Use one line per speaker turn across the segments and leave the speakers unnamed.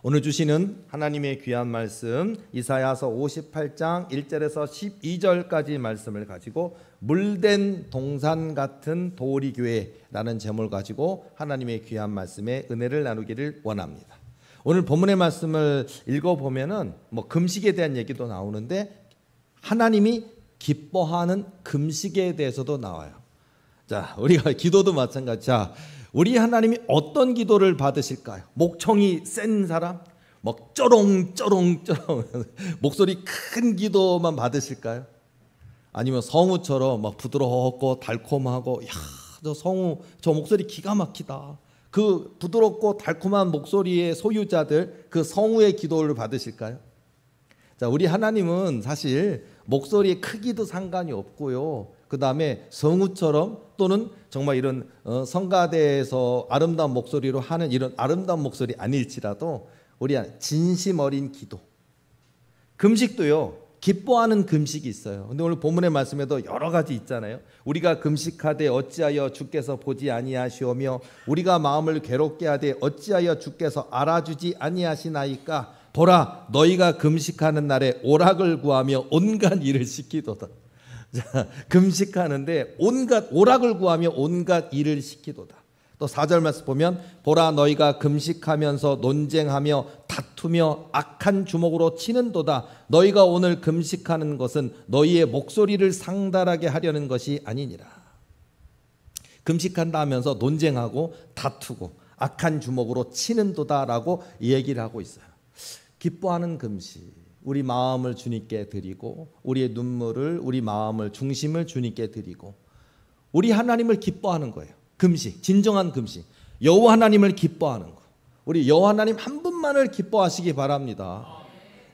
오늘 주시는 하나님의 귀한 말씀 이사야서 58장 1절에서 12절까지 말씀을 가지고 물된 동산 같은 도리교회라는 제목을 가지고 하나님의 귀한 말씀에 은혜를 나누기를 원합니다. 오늘 본문의 말씀을 읽어보면은 금식에 대한 얘기도 나오는데 하나님이 기뻐하는 금식에 대해서도 나와요. 자, 우리가 기도도 마찬가지. 자, 우리 하나님이 어떤 기도를 받으실까요? 목청이 센 사람? 쩌렁쩌렁쩌렁 목소리 큰 기도만 받으실까요? 아니면 성우처럼 부드럽고 달콤하고, 야, 저 성우 저 목소리 기가 막히다, 그 부드럽고 달콤한 목소리의 소유자들, 그 성우의 기도를 받으실까요? 자, 우리 하나님은 사실 목소리의 크기도 상관이 없고요, 그 다음에 성우처럼 또는 정말 이런 성가대에서 아름다운 목소리로 하는 이런 아름다운 목소리 아닐지라도 우리 진심 어린 기도, 금식도요 기뻐하는 금식이 있어요. 근데 오늘 본문의 말씀에도 여러 가지 있잖아요. 우리가 금식하되 어찌하여 주께서 보지 아니하시오며 우리가 마음을 괴롭게 하되 어찌하여 주께서 알아주지 아니하시나이까. 보라, 너희가 금식하는 날에 오락을 구하며 온갖 일을 시키도다. 자, 금식하는데 온갖 오락을 구하며 온갖 일을 시키도다. 또 4절 말씀 보면 보라, 너희가 금식하면서 논쟁하며 다투며 악한 주먹으로 치는도다. 너희가 오늘 금식하는 것은 너희의 목소리를 상달하게 하려는 것이 아니니라. 금식한다 하면서 논쟁하고 다투고 악한 주먹으로 치는도다라고 얘기를 하고 있어요. 기뻐하는 금식, 우리 마음을 주님께 드리고 우리의 눈물을, 우리 마음을, 중심을 주님께 드리고 우리 하나님을 기뻐하는 거예요. 금식, 진정한 금식, 여호와 하나님을 기뻐하는 거. 우리 여호와 하나님 한 분만을 기뻐하시기 바랍니다.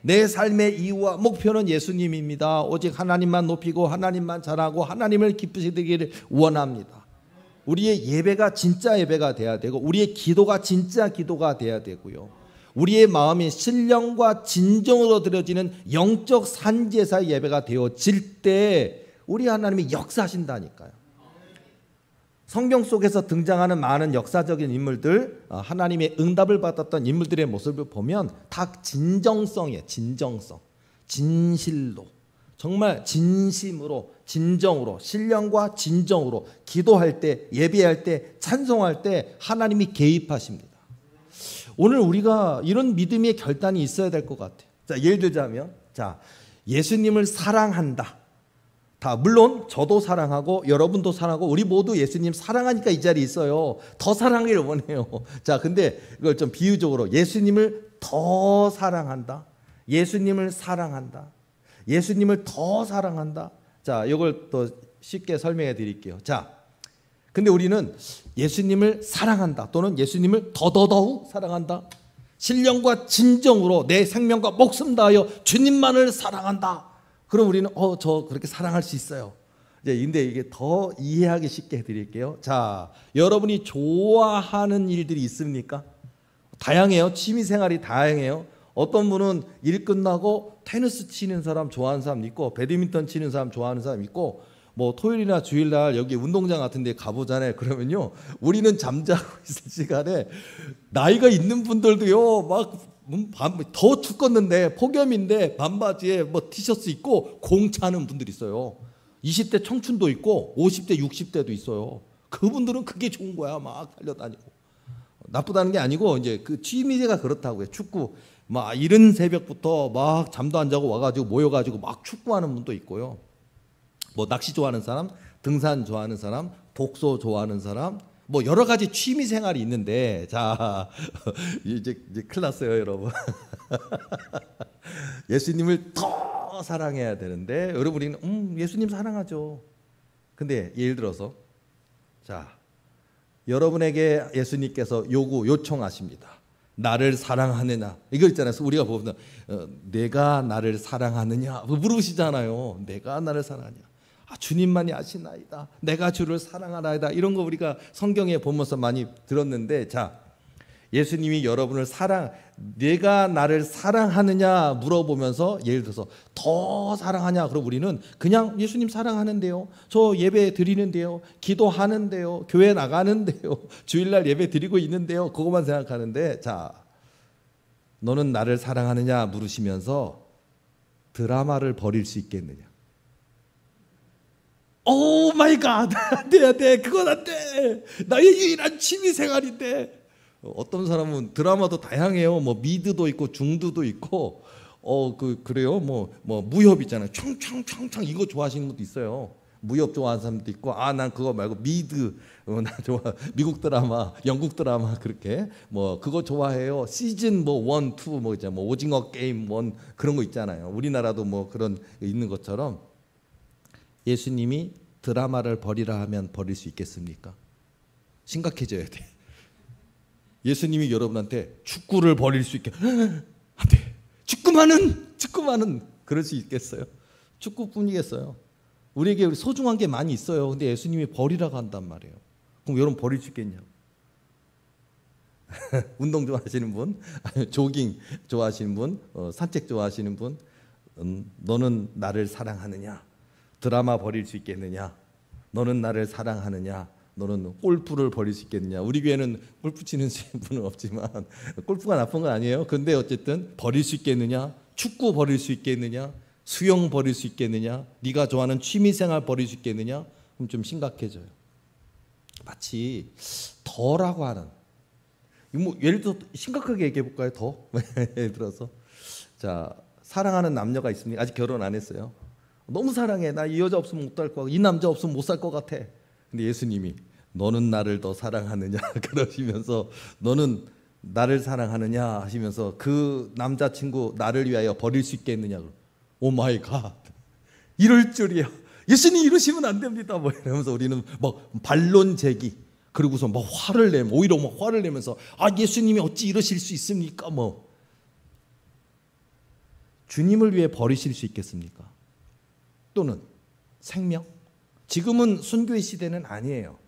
내 삶의 이유와 목표는 예수님입니다. 오직 하나님만 높이고 하나님만 잘하고 하나님을 기쁘시기를 원합니다. 우리의 예배가 진짜 예배가 돼야 되고 우리의 기도가 진짜 기도가 돼야 되고요, 우리의 마음이 신령과 진정으로 드려지는 영적 산제사의 예배가 되어질 때 우리 하나님이 역사하신다니까요. 성경 속에서 등장하는 많은 역사적인 인물들, 하나님의 응답을 받았던 인물들의 모습을 보면 다 진정성이에요. 진정성, 진실로, 정말 진심으로, 진정으로, 신령과 진정으로 기도할 때, 예배할 때, 찬송할 때 하나님이 개입하십니다. 오늘 우리가 이런 믿음의 결단이 있어야 될 것 같아요. 자, 예를 들자면, 자, 예수님을 사랑한다. 물론 저도 사랑하고 여러분도 사랑하고 우리 모두 예수님 사랑하니까 이 자리에 있어요. 더 사랑하기를 원해요. 자, 근데 이걸 좀 비유적으로 예수님을 더 사랑한다, 예수님을 사랑한다, 예수님을 더 사랑한다. 자, 이걸 또 쉽게 설명해 드릴게요. 자, 근데 우리는 예수님을 사랑한다 또는 예수님을 더더더욱 사랑한다, 신령과 진정으로 내 생명과 목숨 다하여 주님만을 사랑한다. 그럼 우리는 저 그렇게 사랑할 수 있어요. 근데 이게 더 이해하기 쉽게 해드릴게요. 자, 여러분이 좋아하는 일들이 있습니까? 다양해요. 취미생활이 다양해요. 어떤 분은 일 끝나고 테니스 치는 사람 좋아하는 사람 있고, 배드민턴 치는 사람 좋아하는 사람 있고, 토요일이나 주일날 여기 운동장 같은 데 가보잖아요. 그러면요, 우리는 잠자고 있을 시간에 나이가 있는 분들도요 더 춥겠는데 폭염인데 반바지에 티셔츠 입고 공 차는 분들이 있어요. 20대 청춘도 있고 50대 60대도 있어요. 그분들은 그게 좋은 거야. 막 달려다니고. 나쁘다는 게 아니고 이제 그 취미가 그렇다고요. 축구 이른 새벽부터 막 잠도 안 자고 와가지고 모여가지고 막 축구하는 분도 있고요. 낚시 좋아하는 사람, 등산 좋아하는 사람, 독서 좋아하는 사람, 여러 가지 취미 생활이 있는데, 자, 이제 큰일 났어요, 여러분. 예수님을 더 사랑해야 되는데, 여러분, 우리는 예수님 사랑하죠. 근데 예를 들어서, 자, 여러분에게 예수님께서 요청하십니다. 나를 사랑하느냐? 이거 있잖아요. 우리가 보면 내가 나를 사랑하느냐 물으시잖아요. 내가 나를 사랑하냐? 주님만이 아시나이다. 내가 주를 사랑하나이다. 이런 거 우리가 성경에 보면서 많이 들었는데, 자, 예수님이 여러분을 내가 나를 사랑하느냐 물어보면서 예를 들어서 더 사랑하냐? 그럼 우리는 그냥 예수님 사랑하는데요, 저 예배 드리는데요, 기도하는데요, 교회 나가는데요, 주일날 예배 드리고 있는데요, 그것만 생각하는데, 자, 너는 나를 사랑하느냐 물으시면서 드라마를 버릴 수 있겠느냐. 오 마이 갓, 안 돼, 안 돼, 그건 안 돼. 나의 유일한 취미 생활인데. 어떤 사람은 드라마도 다양해요. 뭐 미드도 있고 중드도 있고, 그래요. 뭐 무협 있잖아요. 청청청청 이거 좋아하시는 분도 있어요. 무협 좋아하는 사람도 있고, 난 그거 말고 미드, 나 좋아. 미국 드라마, 영국 드라마 그렇게 뭐 그거 좋아해요. 시즌 뭐 1, 2 뭐 있잖아. 뭐 오징어 게임 1 그런 거 있잖아요. 우리나라도 뭐 그런 있는 것처럼 예수님이 드라마를 버리라 하면 버릴 수 있겠습니까? 심각해져야 돼. 예수님이 여러분한테 축구를 버릴 수 있게 안 돼. 축구만은 그럴 수 있겠어요? 축구뿐이겠어요? 우리에게 소중한 게 많이 있어요. 근데 예수님이 버리라고 한단 말이에요. 그럼 여러분 버릴 수 있겠냐고. 운동 좋아하시는 분, 조깅 좋아하시는 분, 산책 좋아하시는 분, 너는 나를 사랑하느냐? 드라마 버릴 수 있겠느냐? 너는 나를 사랑하느냐? 너는 골프를 버릴 수 있겠느냐? 우리 교회는 골프 치는 분은 없지만 골프가 나쁜 건 아니에요. 근데 어쨌든 버릴 수 있겠느냐? 축구 버릴 수 있겠느냐? 수영 버릴 수 있겠느냐? 네가 좋아하는 취미생활 버릴 수 있겠느냐? 그럼 좀 심각해져요. 마치 더라고 하는, 뭐 예를 들어 심각하게 얘기해 볼까요? 더 예를 들어서 자, 사랑하는 남녀가 있습니다. 아직 결혼 안 했어요. 너무 사랑해. 나 이 여자 없으면 못 살 것 같아. 이 남자 없으면 못 살 것 같아. 근데 예수님이 너는 나를 더 사랑하느냐 그러시면서 너는 나를 사랑하느냐 하시면서 그 남자친구 나를 위하여 버릴 수 있겠느냐. 오 마이 갓, 이럴 줄이야. 예수님 이러시면 안 됩니다. 뭐 이러면서 우리는 막 반론 제기, 그리고서 막 화를 내면, 오히려 막 화를 내면서 예수님이 어찌 이러실 수 있습니까? 뭐 주님을 위해 버리실 수 있겠습니까? 또는 생명? 지금은 순교의 시대는 아니에요.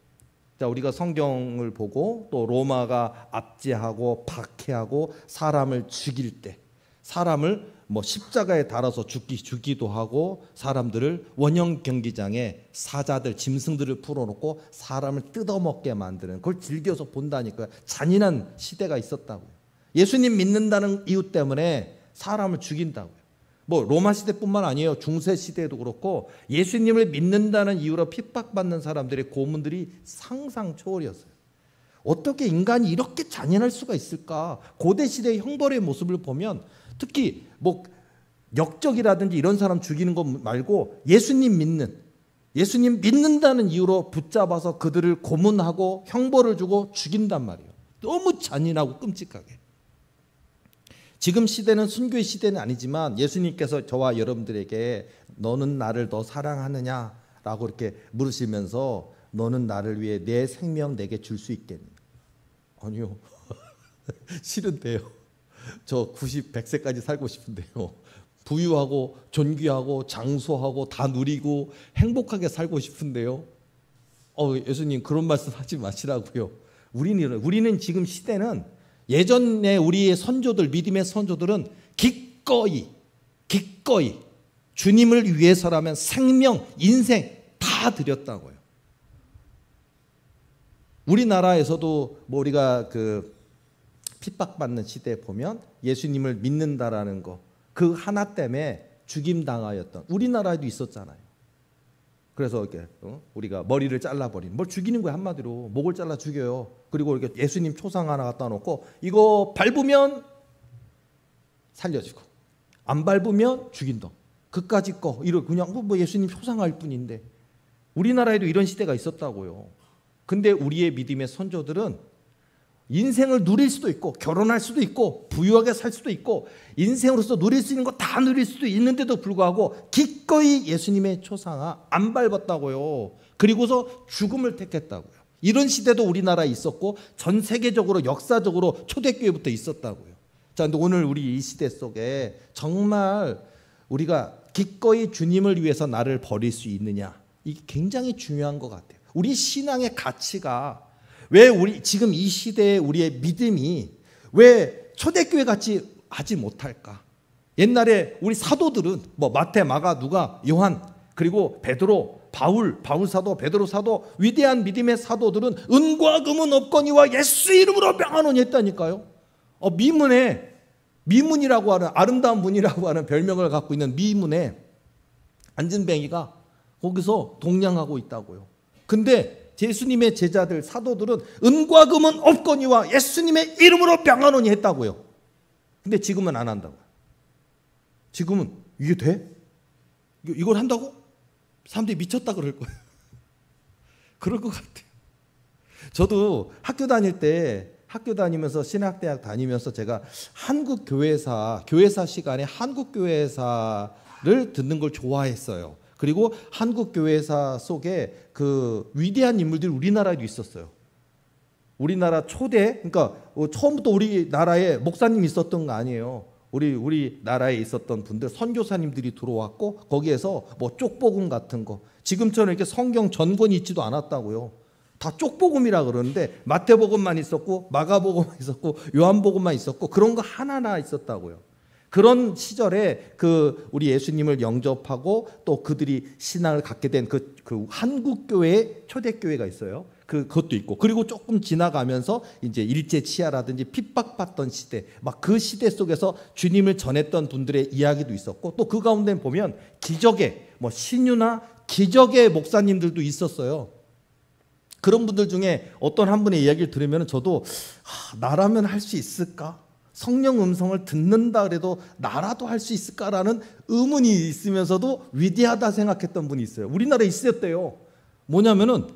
자, 우리가 성경을 보고 또 로마가 압제하고 박해하고 사람을 죽일 때, 사람을 뭐 십자가에 달아서 죽기도 하고, 사람들을 원형 경기장에 사자들, 짐승들을 풀어놓고 사람을 뜯어먹게 만드는, 그걸 즐겨서 본다니까요. 잔인한 시대가 있었다고요. 예수님 믿는다는 이유 때문에 사람을 죽인다고요. 뭐 로마 시대뿐만 아니에요. 중세 시대에도 그렇고 예수님을 믿는다는 이유로 핍박받는 사람들의 고문들이 상상 초월이었어요. 어떻게 인간이 이렇게 잔인할 수가 있을까? 고대 시대의 형벌의 모습을 보면, 특히 뭐 역적이라든지 이런 사람 죽이는 것 말고 예수님 믿는다는 이유로 붙잡아서 그들을 고문하고 형벌을 주고 죽인단 말이에요. 너무 잔인하고 끔찍하게. 지금 시대는 순교의 시대는 아니지만 예수님께서 저와 여러분들에게 너는 나를 더 사랑하느냐라고 이렇게 물으시면서 너는 나를 위해 내 생명 내게 줄 수 있겠니? 아니요. 싫은데요. 저 90, 100세까지 살고 싶은데요. 부유하고 존귀하고 장수하고 다 누리고 행복하게 살고 싶은데요. 예수님 그런 말씀 하지 마시라고요. 우리는 지금 시대는, 예전에 우리의 선조들, 믿음의 선조들은 기꺼이 주님을 위해서라면 생명, 인생 다 드렸다고요. 우리나라에서도 뭐 우리가 그 핍박받는 시대에 보면 예수님을 믿는다라는 거, 그 하나 때문에 죽임당하였던, 우리나라에도 있었잖아요. 그래서 이렇게 우리가 머리를 잘라버리는, 뭘 죽이는 거야. 한마디로 목을 잘라 죽여요. 그리고 이렇게 예수님 초상 하나 갖다 놓고 이거 밟으면 살려주고 안 밟으면 죽인다. 그까짓 거 이러 그냥 뭐 예수님 초상할 뿐인데, 우리나라에도 이런 시대가 있었다고요. 근데 우리의 믿음의 선조들은 인생을 누릴 수도 있고 결혼할 수도 있고 부유하게 살 수도 있고 인생으로서 누릴 수 있는 거 다 누릴 수도 있는데도 불구하고 기꺼이 예수님의 초상화 안 밟았다고요. 그리고서 죽음을 택했다고요. 이런 시대도 우리나라에 있었고 전 세계적으로 역사적으로 초대교회부터 있었다고요. 자, 근데 오늘 우리 이 시대 속에 정말 우리가 기꺼이 주님을 위해서 나를 버릴 수 있느냐, 이게 굉장히 중요한 것 같아요. 우리 신앙의 가치가 왜 우리 지금 이 시대에 우리의 믿음이 왜 초대교회 같이 하지 못할까? 옛날에 우리 사도들은 뭐 마태, 마가, 누가, 요한, 그리고 베드로, 바울 사도, 베드로 사도, 위대한 믿음의 사도들은 은과 금은 없거니와 예수 이름으로 명하노니 했다니까요. 미문에 미문이라고 하는, 아름다운 문이라고 하는 별명을 갖고 있는 미문에 안진뱅이가 거기서 동냥하고 있다고요. 근데 예수님의 제자들, 사도들은 은과 금은 없거니와 예수님의 이름으로 명하노니 했다고요. 근데 지금은 안 한다고요. 지금은 이게 돼? 이걸 한다고? 사람들이 미쳤다 그럴 거예요. 그럴 것 같아요. 저도 학교 다니면서 신학대학 다니면서 제가 교회사 시간에 한국교회사를 듣는 걸 좋아했어요. 그리고 한국교회사 속에 그 위대한 인물들이 우리나라에도 있었어요. 우리나라 초대, 그러니까 처음부터 우리나라에 목사님이 있었던 거 아니에요. 우리 나라에 있었던 분들, 선교사님들이 들어왔고 거기에서 뭐 쪽복음 같은 거, 지금처럼 이렇게 성경 전권이 있지도 않았다고요. 다 쪽복음이라 그러는데 마태복음만 있었고 마가복음만 있었고 요한복음만 있었고 그런 거 하나하나 있었다고요. 그런 시절에 우리 예수님을 영접하고 또 그들이 신앙을 갖게 된 그 한국교회의 초대교회가 있어요. 그것도 있고, 그리고 조금 지나가면서 이제 일제 치하라든지 핍박받던 시대, 막 그 시대 속에서 주님을 전했던 분들의 이야기도 있었고, 또 그 가운데 보면 기적의 신유나 기적의 목사님들도 있었어요. 그런 분들 중에 어떤 한 분의 이야기를 들으면 저도 나라면 할 수 있을까? 성령 음성을 듣는다 그래도 나라도 할 수 있을까라는 의문이 있으면서도 위대하다 생각했던 분이 있어요. 우리나라에 있었대요. 뭐냐면은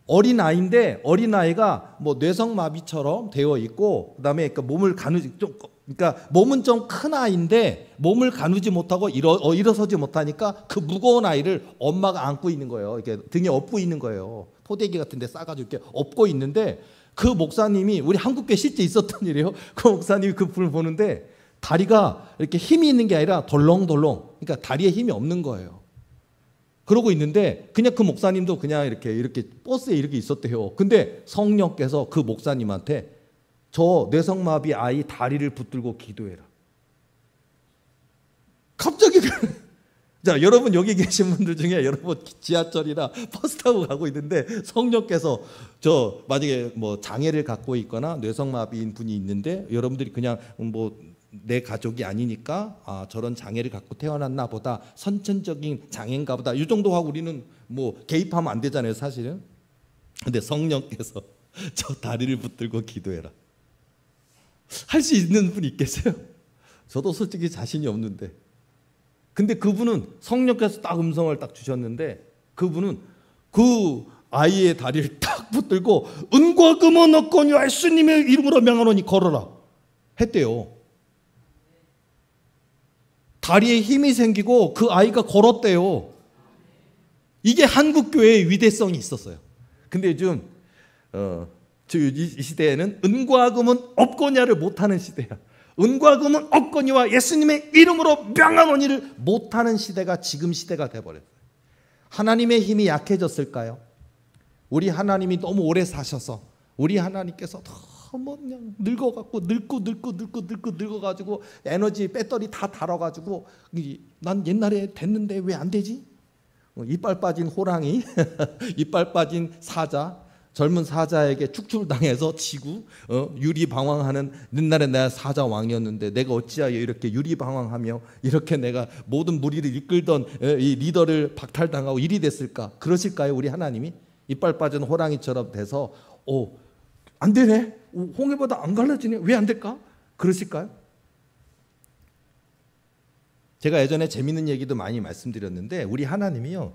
어린아이인데 어린아이가 뇌성마비처럼 되어 있고, 그다음에 몸은 좀 큰 아이인데 몸을 가누지 못하고 일어서지 못하니까 그 무거운 아이를 엄마가 안고 있는 거예요. 이렇게 등에 업고 있는 거예요. 포대기 같은 데 싸가지고 이렇게 업고 있는데, 그 목사님이 우리 한국교회 실제 있었던 일이에요. 그 목사님이 그 분을 보는데 다리가 이렇게 힘이 있는 게 아니라 덜렁덜렁, 그러니까 다리에 힘이 없는 거예요. 그러고 있는데 그냥 그 목사님도 그냥 이렇게 버스에 이렇게 있었대요. 근데 성령께서 그 목사님한테 저 뇌성마비 아이 다리를 붙들고 기도해라. 갑자기 자, 여러분 여기 계신 분들 중에 여러분 지하철이나 버스 타고 가고 있는데 성령께서 만약에 장애를 갖고 있거나 뇌성마비인 분이 있는데 여러분들이 그냥 내 가족이 아니니까 저런 장애를 갖고 태어났나 보다, 선천적인 장애인가 보다, 이 정도 하고 우리는 개입하면 안 되잖아요, 사실은. 근데 성령께서 저 다리를 붙들고 기도해라. 할 수 있는 분 있겠어요? 저도 솔직히 자신이 없는데. 근데 그분은 성령께서 딱 음성을 딱 주셨는데, 그분은 그 아이의 다리를 딱 붙들고 은과 금은 없거니와 예수님의 이름으로 명하노니 걸어라 했대요. 다리에 힘이 생기고 그 아이가 걸었대요. 이게 한국교회의 위대성이 있었어요. 근데 요즘 이 시대에는 은과 금은 없거냐를 못하는 시대야. 은과 금은 없거니와 예수님의 이름으로 명하노니를 못하는 시대가 지금 시대가 돼버렸어요. 하나님의 힘이 약해졌을까요? 우리 하나님이 너무 오래 사셔서 우리 하나님께서 너무 그냥 늙어갖고 늙어가지고 에너지 배터리 다 닳아가지고 난 옛날에 됐는데 왜 안 되지? 이빨 빠진 호랑이 이빨 빠진 사자, 젊은 사자에게 축출당해서 지구 유리방황하는, 옛날에 내가 사자 왕이었는데 내가 어찌하여 이렇게 유리방황하며 이렇게 내가 모든 무리를 이끌던 이 리더를 박탈당하고 일이 됐을까? 그러실까요? 우리 하나님이 이빨 빠진 호랑이처럼 돼서 안 되네, 홍해보다 안 갈라지네, 왜 안 될까? 그러실까요? 제가 예전에 재밌는 얘기도 많이 말씀드렸는데, 우리 하나님이요,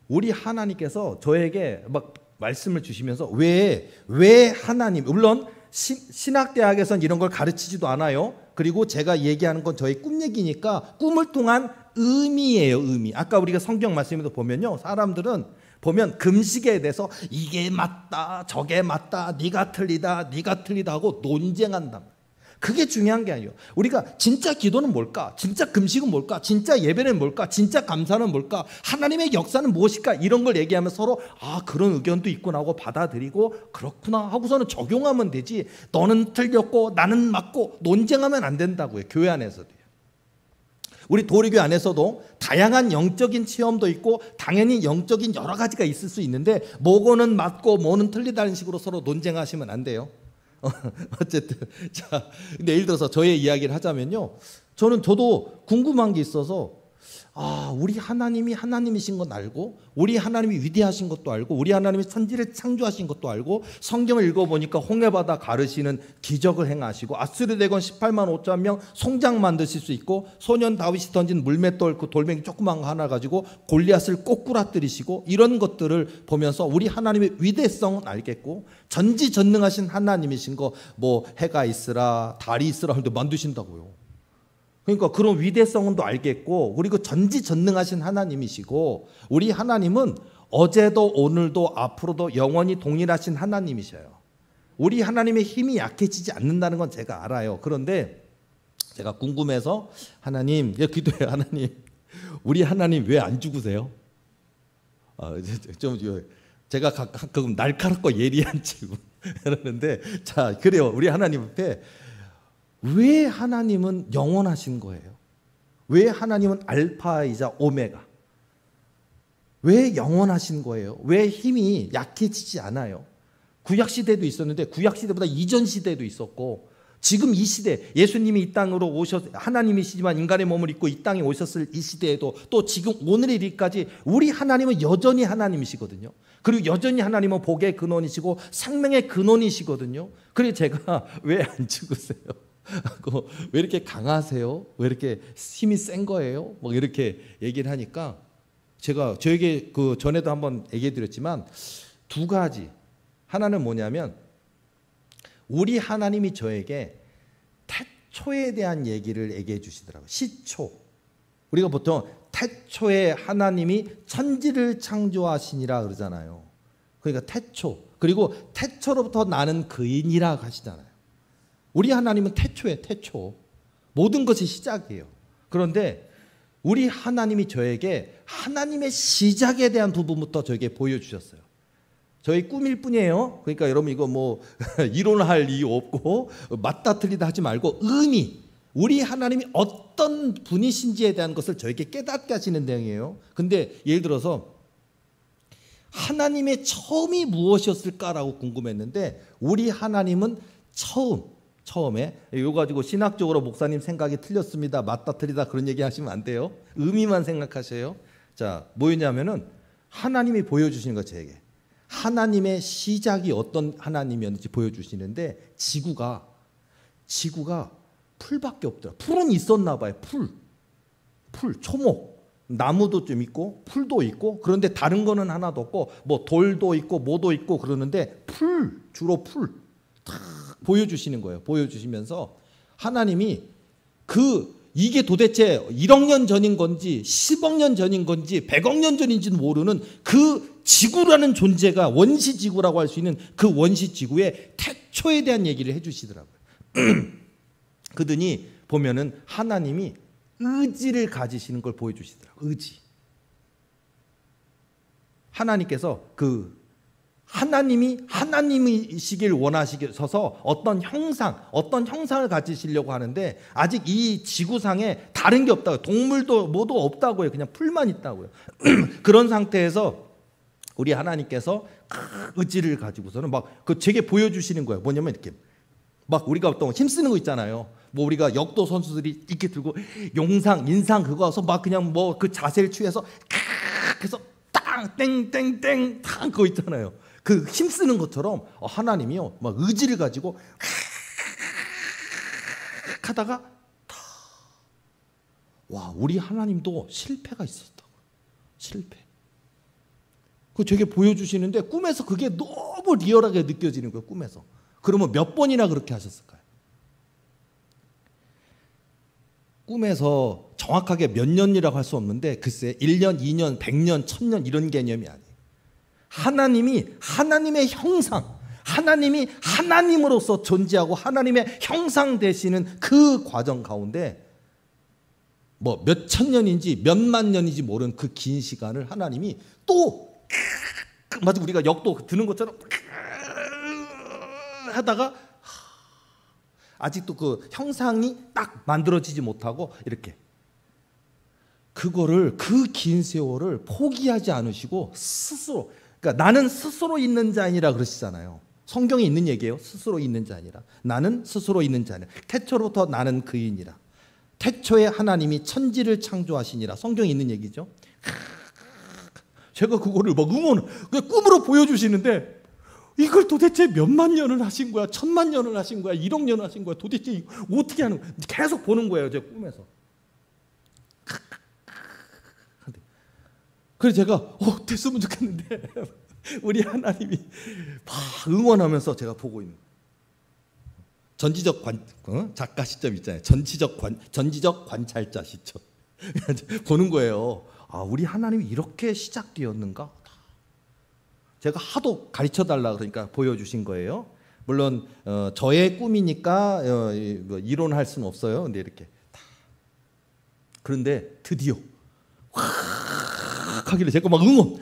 우리 하나님께서 저에게 막 말씀을 주시면서 왜 하나님, 물론 신학대학에선 이런 걸 가르치지도 않아요. 그리고 제가 얘기하는 건 저희 꿈 얘기니까 꿈을 통한 의미예요, 의미. 아까 우리가 성경 말씀에도 보면요, 사람들은 보면 금식에 대해서 이게 맞다 저게 맞다 네가 틀리다 하고 논쟁한다. 그게 중요한 게 아니에요. 우리가 진짜 기도는 뭘까? 진짜 금식은 뭘까? 진짜 예배는 뭘까? 진짜 감사는 뭘까? 하나님의 역사는 무엇일까? 이런 걸 얘기하면 서로 그런 의견도 있구나 하고 받아들이고 그렇구나 하고서는 적용하면 되지, 너는 틀렸고 나는 맞고 논쟁하면 안 된다고요. 교회 안에서도요. 우리 도리교 안에서도 다양한 영적인 체험도 있고 당연히 영적인 여러 가지가 있을 수 있는데 뭐고는 맞고 뭐는 틀리다는 식으로 서로 논쟁하시면 안 돼요. 어쨌든 자, 근데 예를 들어서 저의 이야기를 하자면요, 저도 궁금한 게 있어서 우리 하나님이 하나님이신 건 알고, 우리 하나님이 위대하신 것도 알고, 우리 하나님이 천지를 창조하신 것도 알고, 성경을 읽어보니까 홍해바다 가르시는 기적을 행하시고, 아수르 대군 18만 5천 명 송장 만드실 수 있고, 소년 다윗이 던진 물맷돌 그 돌멩이 조그만 거 하나 가지고 골리앗을 꼬꾸라뜨리시고, 이런 것들을 보면서 우리 하나님의 위대성은 알겠고, 전지전능하신 하나님이신 거, 뭐 해가 있으라 달이 있으라 하는데 만드신다고요. 그러니까 그런 위대성은 또 알겠고, 그리고 전지전능하신 하나님이시고, 우리 하나님은 어제도 오늘도 앞으로도 영원히 동일하신 하나님이셔요. 우리 하나님의 힘이 약해지지 않는다는 건 제가 알아요. 그런데 제가 궁금해서 하나님, 기도해요. 하나님, 우리 하나님 왜 안 죽으세요? 좀 제가 가끔 날카롭고 예리한 친구 그러는데, 자, 그래요. 우리 하나님 앞에 왜 하나님은 영원하신 거예요? 왜 하나님은 알파이자 오메가? 왜 영원하신 거예요? 왜 힘이 약해지지 않아요? 구약시대도 있었는데 구약시대보다 이전 시대도 있었고, 지금 이 시대, 예수님이 이 땅으로 하나님이시지만 인간의 몸을 입고 이 땅에 오셨을 이 시대에도, 또 지금 오늘의 일까지 우리 하나님은 여전히 하나님이시거든요. 그리고 여전히 하나님은 복의 근원이시고 생명의 근원이시거든요. 그래서 제가 왜 안 죽으세요? 왜 이렇게 강하세요? 왜 이렇게 힘이 센 거예요? 뭐 이렇게 얘기를 하니까, 제가 저에게 그 전에도 한번 얘기해 드렸지만 두 가지. 하나는 뭐냐면, 우리 하나님이 저에게 태초에 대한 얘기를 얘기해 주시더라고요. 시초. 우리가 보통 태초에 하나님이 천지를 창조하시니라 그러잖아요. 그러니까 태초. 그리고 태초로부터 나는 그인이라 하시잖아요. 우리 하나님은 태초에 태초. 모든 것이 시작이에요. 그런데 우리 하나님이 저에게 하나님의 시작에 대한 부분부터 저에게 보여주셨어요. 저희 꿈일 뿐이에요. 그러니까 여러분 이거 뭐 이론할 이유 없고 맞다 틀리다 하지 말고, 의미, 우리 하나님이 어떤 분이신지에 대한 것을 저에게 깨닫게 하시는 내용이에요. 근데 예를 들어서 하나님의 처음이 무엇이었을까라고 궁금했는데, 우리 하나님은 처음에 이거 가지고 신학적으로 목사님 생각이 틀렸습니다, 맞다 틀리다 그런 얘기 하시면 안 돼요. 의미만 생각하세요. 자, 뭐였냐면은 하나님이 보여주시는 거, 제게 하나님의 시작이 어떤 하나님이었는지 보여주시는데, 지구가 풀밖에 없더라. 풀은 있었나 봐요. 풀, 초목, 나무도 좀 있고 풀도 있고, 그런데 다른 거는 하나도 없고, 뭐 돌도 있고 뭐도 있고 그러는데 주로 풀 딱 보여주시는 거예요. 보여주시면서 하나님이 이게 도대체 1억 년 전인 건지 10억 년 전인 건지 100억 년 전인지는 모르는 그 지구라는 존재가, 원시지구라고 할 수 있는 그 원시지구의 태초에 대한 얘기를 해주시더라고요. 그러더니 보면은 하나님이 의지를 가지시는 걸 보여주시더라고요. 의지. 하나님께서 하나님이 하나님이시길 원하시셔서 어떤 형상을 가지시려고 하는데, 아직 이 지구상에 다른 게 없다고요. 동물도 뭐도 없다고요. 그냥 풀만 있다고요. 그런 상태에서 우리 하나님께서 의지를 가지고서는 제게 보여주시는 거예요. 뭐냐면 이렇게 우리가 어떤 힘쓰는 거 있잖아요. 뭐 우리가 역도 선수들이 이렇게 들고 인상 그거 와서 그냥 그 자세를 취해서 해서 땅 땡땡땡 탕 그거 있잖아요. 그 힘쓰는 것처럼 하나님이요, 의지를 가지고 하다가 우리 하나님도 실패가 있었다고. 실패. 그 되게 보여주시는데, 꿈에서 그게 너무 리얼하게 느껴지는 거예요. 꿈에서. 그러면 몇 번이나 그렇게 하셨을까요? 꿈에서 정확하게 몇 년이라고 할 수 없는데, 글쎄 1년, 2년, 100년, 1000년 이런 개념이 아니에요. 하나님이 하나님의 형상, 하나님이 하나님으로서 존재하고 하나님의 형상 되시는 그 과정 가운데 몇 천 년인지 몇만 년인지 모르는 그 긴 시간을 하나님이 또 마치 우리가 역도 드는 것처럼 하다가 아직도 그 형상이 딱 만들어지지 못하고 이렇게 그거를, 그 긴 세월을 포기하지 않으시고 스스로, 그러니까 나는 스스로 있는 자이라 그러시잖아요. 성경에 있는 얘기예요. 스스로 있는 자 아니라. 나는 스스로 있는 자 아니라. 태초로부터 나는 그이니라. 태초에 하나님이 천지를 창조하시니라. 성경에 있는 얘기죠. 제가 그거를 막 꿈으로 보여주시는데 이걸 도대체 몇만 년을 하신 거야? 1000만 년을 하신 거야? 1억 년을 하신 거야? 도대체 어떻게 하는 거야? 계속 보는 거예요. 제 꿈에서. 그래서 제가 됐으면 좋겠는데 우리 하나님이 막 응원하면서 제가 보고 있는 전지적 작가 시점 있잖아요. 전지적 관찰자 시점 보는 거예요. 우리 하나님이 이렇게 시작되었는가? 제가 하도 가르쳐 달라 그러니까 보여주신 거예요. 물론 저의 꿈이니까 이론할 수는 없어요. 근데 이렇게 그런데 드디어 확 하길래 제가 막 응원,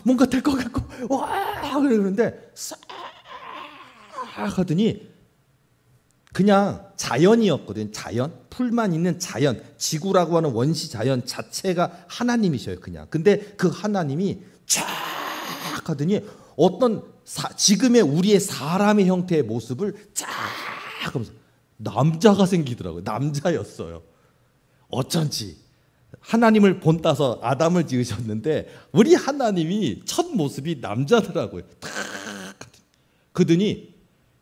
뭔가 될 것 같고, 와 그러는데 싹 하더니 그냥 자연이었거든. 자연, 풀만 있는 자연, 지구라고 하는 원시 자연 자체가 하나님이셔요. 그냥. 근데 그 하나님이 쫙 하더니 어떤 지금의 우리의 사람의 형태의 모습을 쫙 하면서 남자가 생기더라고요. 남자였어요. 어쩐지 하나님을 본따서 아담을 지으셨는데 우리 하나님이 첫 모습이 남자더라고요. 탁 그더니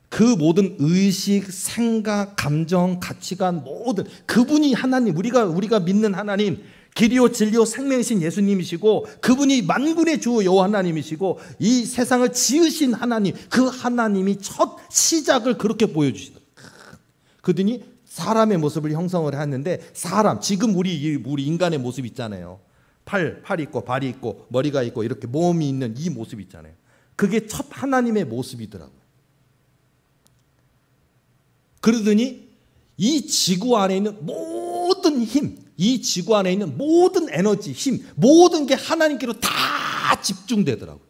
그 모든 의식, 생각, 감정, 가치관 모든 그분이 하나님, 우리가 믿는 하나님, 길이요 진리요 생명이신 예수님이시고 그분이 만군의 주 여호와 하나님이시고 이 세상을 지으신 하나님, 그 하나님이 첫 시작을 그렇게 보여주시더라고요. 그더니 사람의 모습을 형성을 했는데 사람, 지금 우리 인간의 모습 있잖아요. 팔 있고 발이 있고 머리가 있고 이렇게 몸이 있는 이 모습 있잖아요. 그게 첫 하나님의 모습이더라고요. 그러더니 이 지구 안에 있는 모든 힘, 이 지구 안에 있는 모든 에너지, 힘, 모든 게 하나님께로 다 집중되더라고요.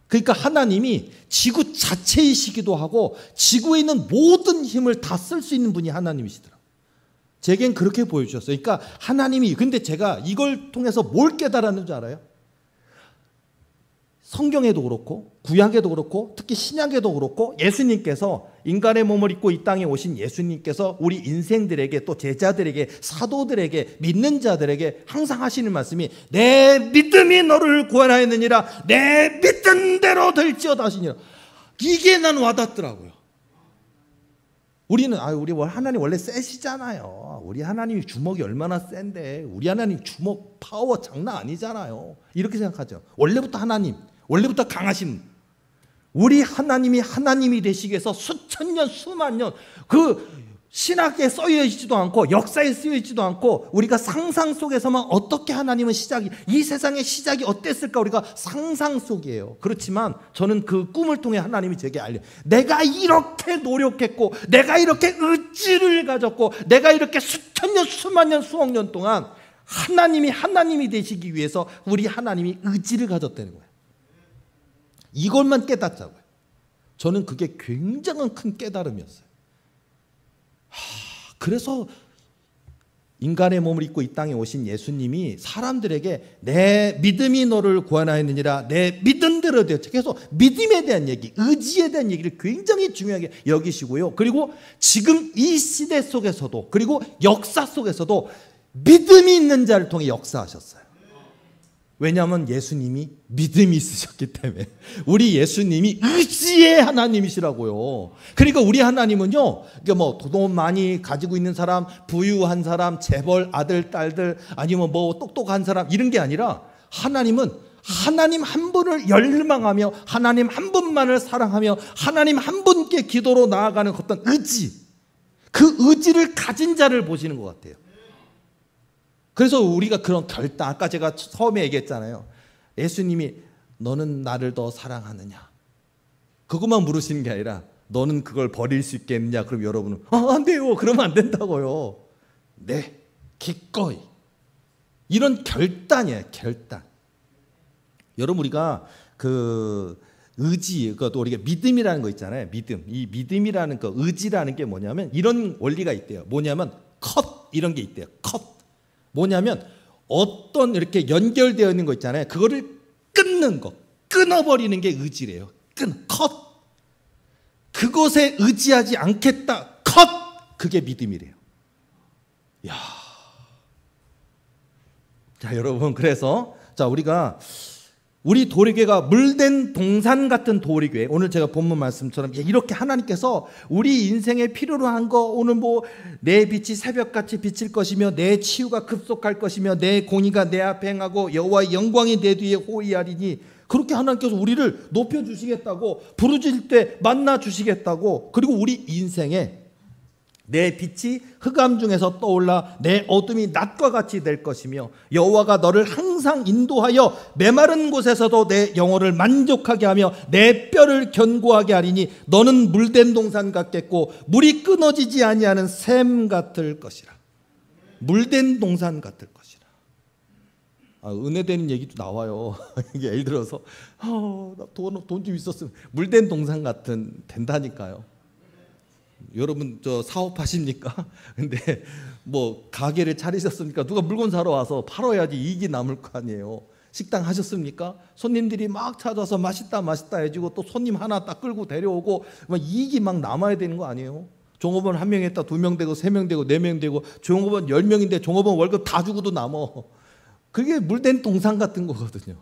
그러니까 하나님이 지구 자체이시기도 하고 지구에 있는 모든 힘을 다 쓸 수 있는 분이 하나님이시더라고요. 제겐 그렇게 보여주셨어요. 그러니까 하나님이, 근데 제가 이걸 통해서 뭘 깨달았는 줄 알아요? 성경에도 그렇고 구약에도 그렇고 특히 신약에도 그렇고 예수님께서 인간의 몸을 입고 이 땅에 오신 예수님께서 우리 인생들에게 또 제자들에게 사도들에게 믿는 자들에게 항상 하시는 말씀이 내 믿음이 너를 구원하였느니라 내 믿은 대로 될지어다 하시니라. 이게 난 와닿더라고요. 우리 하나님 원래 세시잖아요. 우리 하나님이 주먹이 얼마나 센데 우리 하나님 주먹 파워 장난 아니잖아요. 이렇게 생각하죠. 원래부터 하나님, 원래부터 강하신 우리 하나님이 되시기 위해서 수천 년 수만 년 그 신학에 쓰여 있지도 않고 역사에 쓰여 있지도 않고 우리가 상상 속에서만 어떻게 하나님은 이 세상의 시작이 어땠을까 우리가 상상 속이에요. 그렇지만 저는 그 꿈을 통해 하나님이 제게 내가 이렇게 노력했고 내가 이렇게 의지를 가졌고 내가 이렇게 수천 년 수만 년 수억 년 동안 하나님이 되시기 위해서 우리 하나님이 의지를 가졌다는 거예요. 이것만 깨닫자고요. 저는 그게 굉장한 큰 깨달음이었어요. 그래서 인간의 몸을 입고 이 땅에 오신 예수님이 사람들에게 내 믿음이 너를 구원하였느니라 내 믿은 대로 되었지. 그래서 믿음에 대한 얘기, 의지에 대한 얘기를 굉장히 중요하게 여기시고요. 그리고 지금 이 시대 속에서도 그리고 역사 속에서도 믿음이 있는 자를 통해 역사하셨어요. 왜냐하면 예수님이 믿음이 있으셨기 때문에. 우리 예수님이 의지의 하나님이시라고요. 그러니까 우리 하나님은요, 돈 많이 가지고 있는 사람, 부유한 사람, 재벌 아들, 딸들, 아니면 똑똑한 사람 이런 게 아니라 하나님은 하나님 한 분을 열망하며 하나님 한 분만을 사랑하며 하나님 한 분께 기도로 나아가는 어떤 의지, 그 의지를 가진 자를 보시는 것 같아요. 그래서 우리가 그런 결단, 아까 제가 처음에 얘기했잖아요. 예수님이 너는 나를 더 사랑하느냐? 그것만 물으시는 게 아니라 너는 그걸 버릴 수 있겠느냐? 그럼 여러분은 안 돼요. 그러면 안 된다고요. 네, 기꺼이. 이런 결단이에요. 결단. 여러분 우리가 그 의지, 또 우리가 믿음이라는 거 있잖아요. 믿음. 이 믿음이라는 거, 의지라는 게 뭐냐면 이런 원리가 있대요. 뭐냐면 컷 이런 게 있대요. 컷. 뭐냐면 어떤 이렇게 연결되어 있는 거 있잖아요. 그거를 끊는 거, 끊어버리는 게 의지래요. 컷. 그것에 의지하지 않겠다. 컷! 그게 믿음이래요. 야. 자, 여러분, 그래서 자, 우리 도리교회가 물된 동산 같은 도리교회, 오늘 제가 본문 말씀처럼 이렇게 하나님께서 우리 인생에 필요로 한 거, 오늘 뭐 내 빛이 새벽같이 비칠 것이며 내 치유가 급속할 것이며 내 공의가 내 앞에 행하고 여호와의 영광이 내 뒤에 호위하리니, 그렇게 하나님께서 우리를 높여주시겠다고, 부르실 때 만나주시겠다고, 그리고 우리 인생에 내 빛이 흑암 중에서 떠올라 내 어둠이 낮과 같이 될 것이며 여호와가 너를 항상 인도하여 메마른 곳에서도 내 영혼을 만족하게 하며 내 뼈를 견고하게 하리니 너는 물된 동산 같겠고 물이 끊어지지 아니하는 샘 같을 것이라. 물된 동산 같을 것이라. 은혜되는 얘기도 나와요. 이게 예를 들어서 나 돈 좀 있었으면 물된 동산 같은 된다니까요. 여러분 저 사업하십니까? 근데 뭐 가게를 차리셨습니까? 누가 물건 사러 와서 팔아야지 이익이 남을 거 아니에요. 식당 하셨습니까? 손님들이 막 찾아서 맛있다 해주고 또 손님 하나 딱 끌고 데려오고 막 이익이 막 남아야 되는 거 아니에요? 종업원 1명 했다 2명 되고 3명 되고 4명 되고 종업원 10명인데 종업원 월급 다 주고도 남어. 그게 물된 동산 같은 거거든요.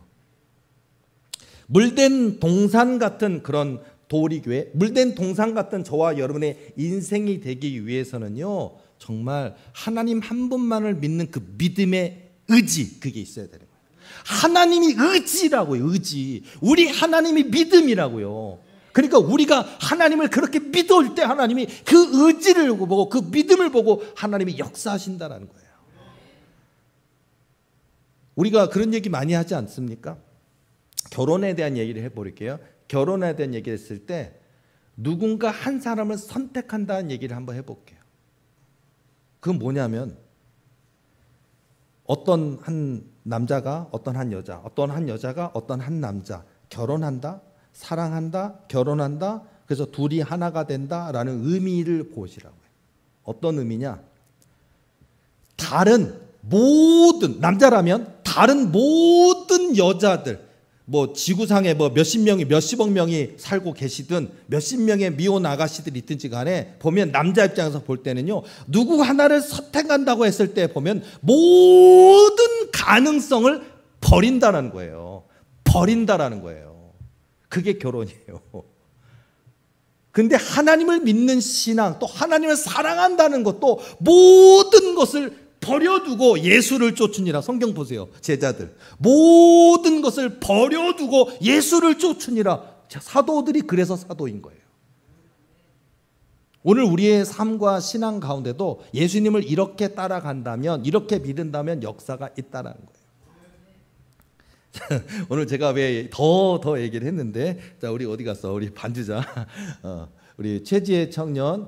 물된 동산 같은 그런 도리교회, 물된 동산 같은 저와 여러분의 인생이 되기 위해서는요, 정말 하나님 한 분만을 믿는 그 믿음의 의지, 그게 있어야 되는 거예요. 하나님이 의지라고요. 의지. 우리 하나님이 믿음이라고요. 그러니까 우리가 하나님을 그렇게 믿을 때 하나님이 그 의지를 보고 그 믿음을 보고 하나님이 역사하신다는 거예요. 우리가 그런 얘기 많이 하지 않습니까? 결혼에 대한 얘기를 해버릴게요. 결혼에 대한 얘기를 했을 때 누군가 한 사람을 선택한다는 얘기를 한번 해볼게요. 그건 뭐냐면 어떤 한 남자가 어떤 한 여자, 어떤 한 여자가 어떤 한 남자 결혼한다, 사랑한다, 결혼한다, 그래서 둘이 하나가 된다라는 의미를 보시라고요. 어떤 의미냐? 다른 모든 남자라면 다른 모든 여자들, 뭐 지구상에 뭐 몇십 명이 몇십억 명이 살고 계시든 몇십 명의 미혼 아가씨들이 있든지 간에 보면 남자 입장에서 볼 때는요, 누구 하나를 선택한다고 했을 때 보면 모든 가능성을 버린다는 거예요. 버린다라는 거예요. 그게 결혼이에요. 근데 하나님을 믿는 신앙, 또 하나님을 사랑한다는 것도 모든 것을 버려두고 예수를 쫓으니라. 성경 보세요. 제자들 모든 것을 버려두고 예수를 쫓으니라. 사도들이 그래서 사도인 거예요. 오늘 우리의 삶과 신앙 가운데도 예수님을 이렇게 따라간다면, 이렇게 믿는다면 역사가 있다는 거예요. 오늘 제가 왜 더 얘기를 했는데, 자, 우리 어디 갔어? 우리 반주자 우리 최지혜 청년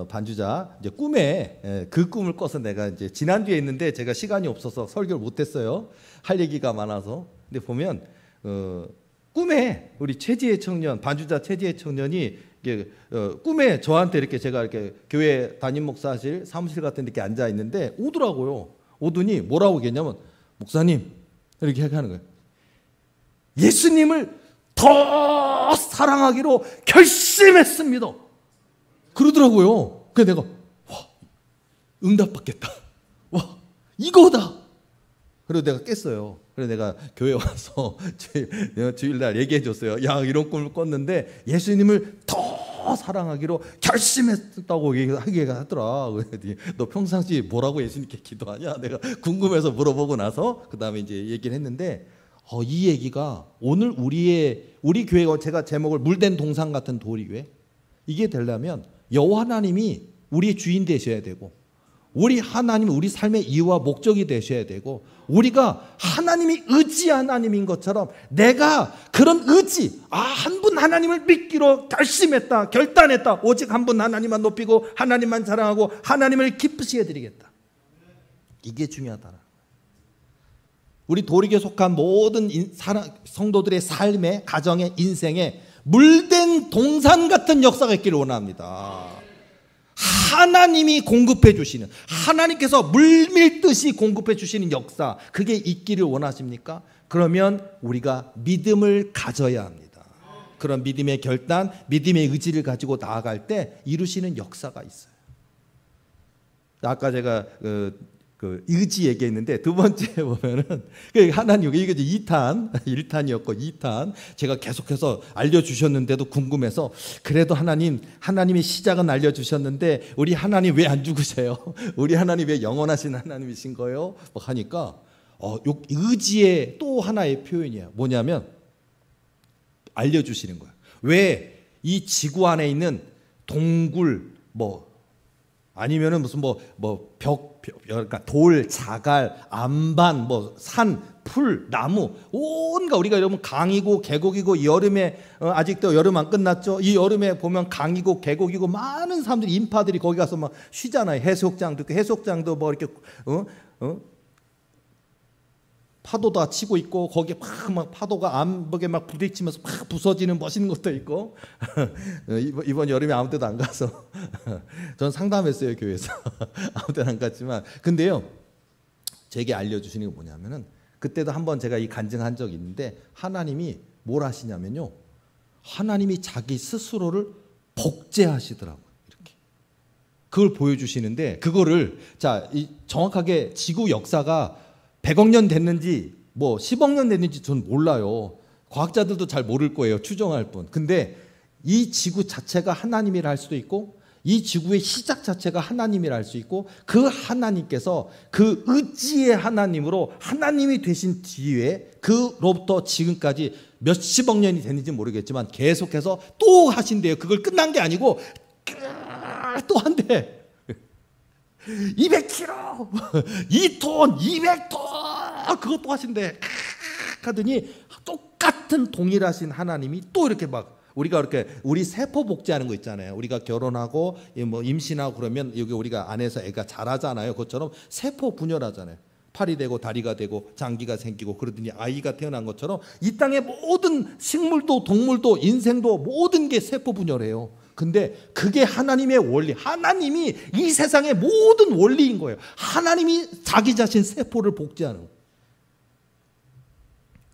반주자 이제 꿈에 그 꿈을 꿔서 내가 이제 지난주에 있는데 제가 시간이 없어서 설교를 못했어요. 할 얘기가 많아서. 근데 보면 꿈에 우리 최지혜 청년 반주자 최지혜 청년이 꿈에 저한테 이렇게 제가 이렇게 교회 담임 목사실 사무실 같은 데 이렇게 앉아 있는데 오더라고요. 오더니 뭐라고 얘기했냐면, 목사님 이렇게 하는 거예요. 예수님을 더 사랑하기로 결심했습니다. 그러더라고요. 그래서 내가 와, 응답받겠다. 와, 이거다. 그래서 내가 깼어요. 그래서 내가 교회 와서 주일날 얘기해 줬어요. 야, 이런 꿈을 꿨는데 예수님을 더 사랑하기로 결심했다고 얘기가 하더라. 그랬더니 너 평상시 뭐라고 예수님께 기도하냐? 내가 궁금해서 물어보고 나서 그 다음에 이제 얘기를 했는데, 이 얘기가 오늘 우리 교회가 제가 제목을 물된 동산 같은 도리교회, 이게 되려면 여호와 하나님이 우리의 주인 되셔야 되고, 우리 하나님이 우리 삶의 이유와 목적이 되셔야 되고, 우리가 하나님이 의지 하나님인 것처럼 내가 그런 의지, 한 분 하나님을 믿기로 결심했다, 결단했다, 오직 한 분 하나님만 높이고 하나님만 사랑하고 하나님을 기쁘시게 해드리겠다. 이게 중요하다. 우리 도리교에 속한 모든 성도들의 삶의, 가정의, 인생에 물된 동산 같은 역사가 있기를 원합니다. 하나님이 공급해 주시는, 하나님께서 물밀듯이 공급해 주시는 역사, 그게 있기를 원하십니까? 그러면 우리가 믿음을 가져야 합니다. 그런 믿음의 결단, 믿음의 의지를 가지고 나아갈 때 이루시는 역사가 있어요. 아까 제가 그 의지 얘기했는데 두 번째 보면은 하나님 이게 이제 2탄, 1탄이었고 2탄 제가 계속해서 알려주셨는데도 궁금해서 그래도 하나님의 시작은 알려주셨는데 우리 하나님 왜 안 죽으세요? 우리 하나님 왜 영원하신 하나님이신 거예요? 막 하니까 의지의 또 하나의 표현이야. 뭐냐면 알려주시는 거예요. 왜 이 지구 안에 있는 동굴 아니면은 무슨 그러니까 돌, 자갈, 암반, 산, 풀, 나무, 온갖 우리가 여러분 강이고 계곡이고 여름에 아직도 여름 안 끝났죠. 이 여름에 보면 강이고 계곡이고 많은 사람들이 인파들이 거기 가서 막 쉬잖아요. 해수욕장도 있고 해수욕장도 이렇게 파도다 치고 있고 거기에 막 파도가 암벽에 막 부딪히면서 막 부서지는 멋있는 것도 있고 이번 여름에 아무 데도 안 가서 전 상담했어요 교회에서 아무 데도 안 갔지만 근데요 제게 알려주시는 게 뭐냐면은 그때도 한번 제가 이 간증한 적이 있는데 하나님이 뭘 하시냐면요 하나님이 자기 스스로를 복제하시더라고요. 이렇게 그걸 보여주시는데 그거를 정확하게 지구 역사가 100억 년 됐는지 10억 년 됐는지 전 몰라요. 과학자들도 잘 모를 거예요. 추정할 뿐. 근데 이 지구 자체가 하나님이라 할 수도 있고 이 지구의 시작 자체가 하나님이라 할 수 있고 그 하나님께서 그 의지의 하나님으로 하나님이 되신 뒤에 그로부터 지금까지 몇십억 년이 됐는지 모르겠지만 계속해서 또 하신대요. 그걸 끝난 게 아니고 또 한대. 200kg, 2톤, 200톤 그것도 하신대. 하더니 똑같은 동일하신 하나님이 또 이렇게 막 우리가 이렇게 우리 세포 복제하는 거 있잖아요. 우리가 결혼하고 임신하고 그러면 여기 우리가 안에서 애가 자라잖아요. 그것처럼 세포 분열하잖아요. 팔이 되고 다리가 되고 장기가 생기고 그러더니 아이가 태어난 것처럼 이 땅의 모든 식물도 동물도 인생도 모든 게 세포 분열해요. 근데 그게 하나님의 원리, 하나님이 이 세상의 모든 원리인 거예요. 하나님이 자기 자신 세포를 복제하는 거예요.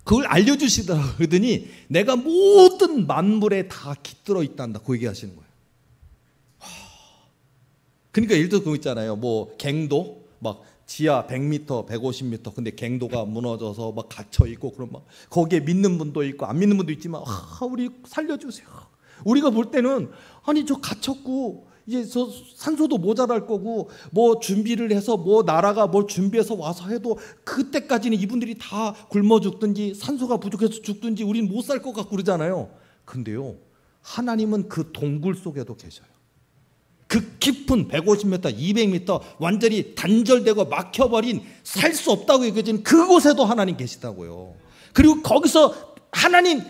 그걸 알려주시더라고요. 그러더니 내가 모든 만물에 다 깃들어 있단다 그 얘기하시는 거예요. 그러니까 예를 들어 그거 있잖아요. 갱도 막 지하 100m, 150m 근데 갱도가 무너져서 막 갇혀 있고 그럼 막 거기에 믿는 분도 있고 안 믿는 분도 있지만 우리 살려주세요. 우리가 볼 때는 아니 저 갇혔고 이제 저 산소도 모자랄 거고 준비를 해서 나라가 뭘 준비해서 와서 해도 그때까지는 이분들이 다 굶어 죽든지 산소가 부족해서 죽든지 우리는 못 살 것 같고 그러잖아요. 근데요 하나님은 그 동굴 속에도 계셔요. 그 깊은 150m, 200m 완전히 단절되고 막혀버린 살 수 없다고 여겨진 그곳에도 하나님 계시다고요. 그리고 거기서 하나님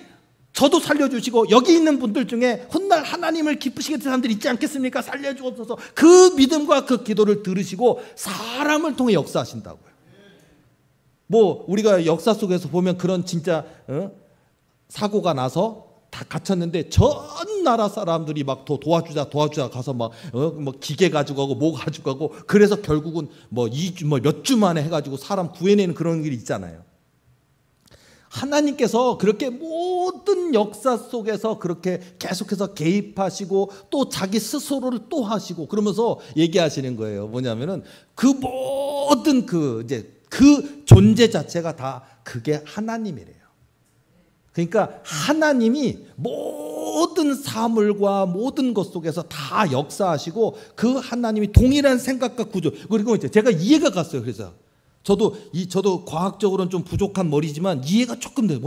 저도 살려주시고 여기 있는 분들 중에 훗날 하나님을 기쁘시게 된 사람들이 있지 않겠습니까? 살려주옵소서. 그 믿음과 그 기도를 들으시고 사람을 통해 역사하신다고요. 우리가 역사 속에서 보면 그런 진짜 사고가 나서 다 갇혔는데 전 나라 사람들이 막 도와주자 가서 막 기계 가지고 가고 뭐 가지고 가고 그래서 결국은 몇 주 만에 해가지고 사람 구해내는 그런 일이 있잖아요. 하나님께서 그렇게 모든 역사 속에서 그렇게 계속해서 개입하시고 또 자기 스스로를 또 하시고 그러면서 얘기하시는 거예요. 뭐냐면은 그 모든 그 존재 자체가 다 그게 하나님이래요. 그러니까 하나님이 모든 사물과 모든 것 속에서 다 역사하시고 그 하나님이 동일한 생각과 구조 그리고 이제 제가 이해가 갔어요. 그래서 저도 과학적으로는 좀 부족한 머리지만 이해가 조금 돼요.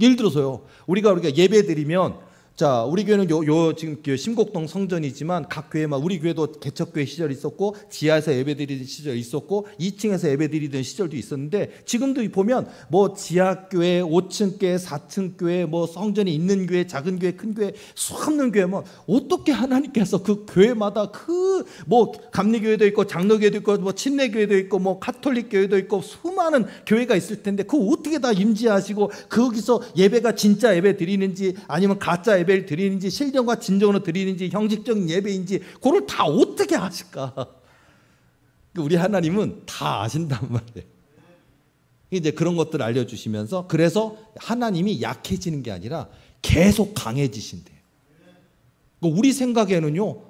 예를 들어서요. 우리가 예배 드리면 자, 우리 교회는 지금 심곡동 성전이지만 각 교회만 우리 교회도 개척교회 시절이 있었고 지하에서 예배드리던 시절이 있었고 2층에서 예배드리던 시절도 있었는데 지금도 보면 지하교회, 5층 교회, 4층 교회, 성전이 있는 교회, 작은 교회, 큰 교회, 수없는 교회만 어떻게 하나님께서 그 교회마다 감리교회도 있고 장로교회도 있고 침례교회도 있고 가톨릭 교회도 있고 수많은 교회가 있을 텐데 그거 어떻게 다 임재하시고 거기서 예배가 진짜 예배 드리는지 아니면 가짜 예배를 드리는지 신령과 진정으로 드리는지 형식적인 예배인지 그걸 다 어떻게 아실까? 우리 하나님은 다 아신단 말이에요. 이제 그런 것들을 알려주시면서 그래서 하나님이 약해지는 게 아니라 계속 강해지신대요. 우리 생각에는요,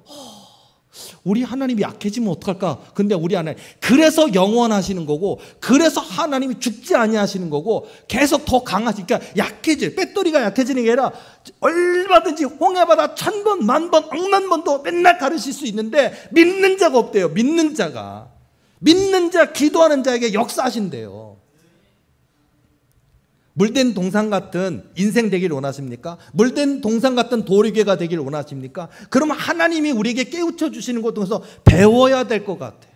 우리 하나님이 약해지면 어떡할까? 근데 우리 하나님, 그래서 영원하시는 거고, 그래서 하나님이 죽지 아니하시는 거고, 계속 더 강하시니까 약해져. 배터리가 약해지는 게 아니라 얼마든지 홍해바다 1000번, 10,000번, 10,000번도 맨날 가르칠 수 있는데 믿는 자가 없대요. 믿는 자가. 믿는 자, 기도하는 자에게 역사하신대요. 물된 동상 같은 인생 되길 원하십니까? 물된 동상 같은 도리교가 되길 원하십니까? 그러면 하나님이 우리에게 깨우쳐 주시는 것 통해서 배워야 될 것 같아요.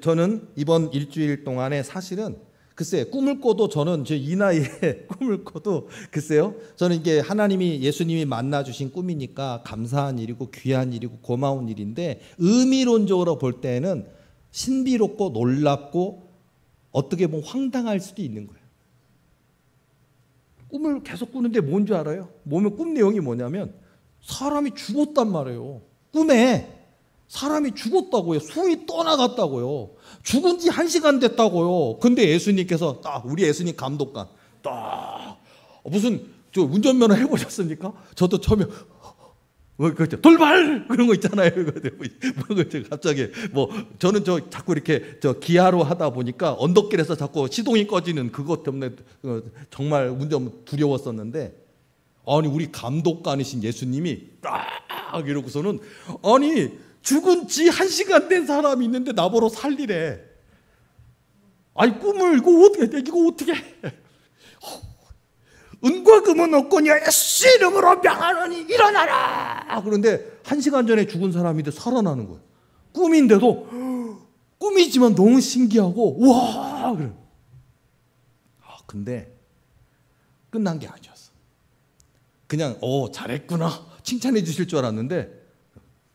저는 이번 일주일 동안에 사실은 글쎄 꿈을 꿔도 저는 이 나이에 꿈을 꿔도 글쎄요, 저는 이게 하나님이 예수님이 만나 주신 꿈이니까 감사한 일이고 귀한 일이고 고마운 일인데, 의미론적으로 볼 때는 신비롭고 놀랍고 어떻게 보면 황당할 수도 있는 거예요. 꿈을 계속 꾸는데 뭔지 알아요? 꿈 내용이 뭐냐면 사람이 죽었단 말이에요. 꿈에 사람이 죽었다고요. 수이 떠나갔다고요. 죽은 지 1시간 됐다고요. 근데 예수님께서 딱, 우리 예수님 감독관 딱, 무슨 저 운전면허 해보셨습니까? 저도 처음에 그렇죠. 돌발 그런 거 있잖아요. 갑자기 저는 자꾸 이렇게 기아로 하다 보니까 언덕길에서 자꾸 시동이 꺼지는 그것 때문에 정말 운전 두려웠었는데, 아니 우리 감독관이신 예수님이 딱 이러고서는, 아니 죽은 지 1시간 된 사람이 있는데 나보러 살리래. 아니 꿈을 이거 어떻게 은과 금은 없거니와 예수 이름으로 명하노니 일어나라. 그런데 1시간 전에 죽은 사람인데 살아나는 거예요. 꿈인데도, 꿈이지만 너무 신기하고 와 그래. 근데 끝난 게 아니었어. 그냥 잘했구나 칭찬해 주실 줄 알았는데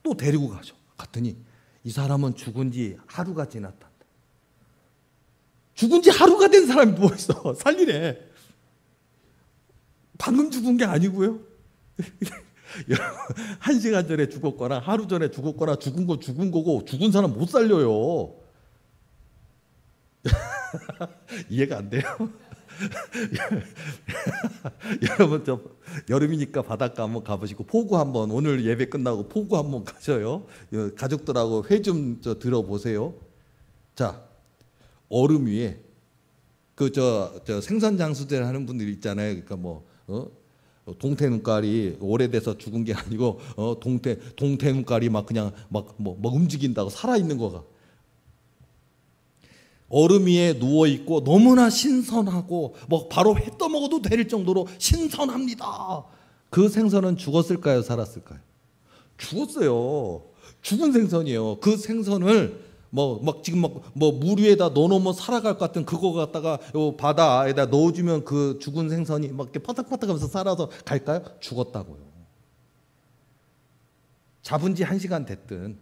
또 데리고 가죠. 갔더니 이 사람은 죽은 지 하루가 지났단다. 죽은 지 하루가 된 사람이 뭐 있어. 살리래. 방금 죽은 게 아니고요. 1시간 전에 죽었거나 하루 전에 죽었거나 죽은 거 죽은 거고, 죽은 사람 못 살려요. 이해가 안 돼요? 여러분 여름이니까 바닷가 한번 가보시고, 포구 한번, 오늘 예배 끝나고 포구 한번 가셔요. 가족들하고 회 좀 들어보세요. 자, 얼음 위에 생선 장수들 하는 분들 있잖아요. 그러니까 동태 눈깔이 오래돼서 죽은 게 아니고 동태 눈깔이 막 그냥 막 움직인다고 살아 있는 거가. 얼음 위에 누워 있고 너무나 신선하고 바로 회 떠먹어도 될 정도로 신선합니다. 그 생선은 죽었을까요, 살았을까요? 죽었어요. 죽은 생선이에요. 그 생선을 지금 물 위에다 넣어놓으면 살아갈 것 같은 그거 갖다가 바다에다 넣어주면 그 죽은 생선이 이렇게 파닥파닥하면서 살아서 갈까요? 죽었다고요. 잡은 지 1시간 됐든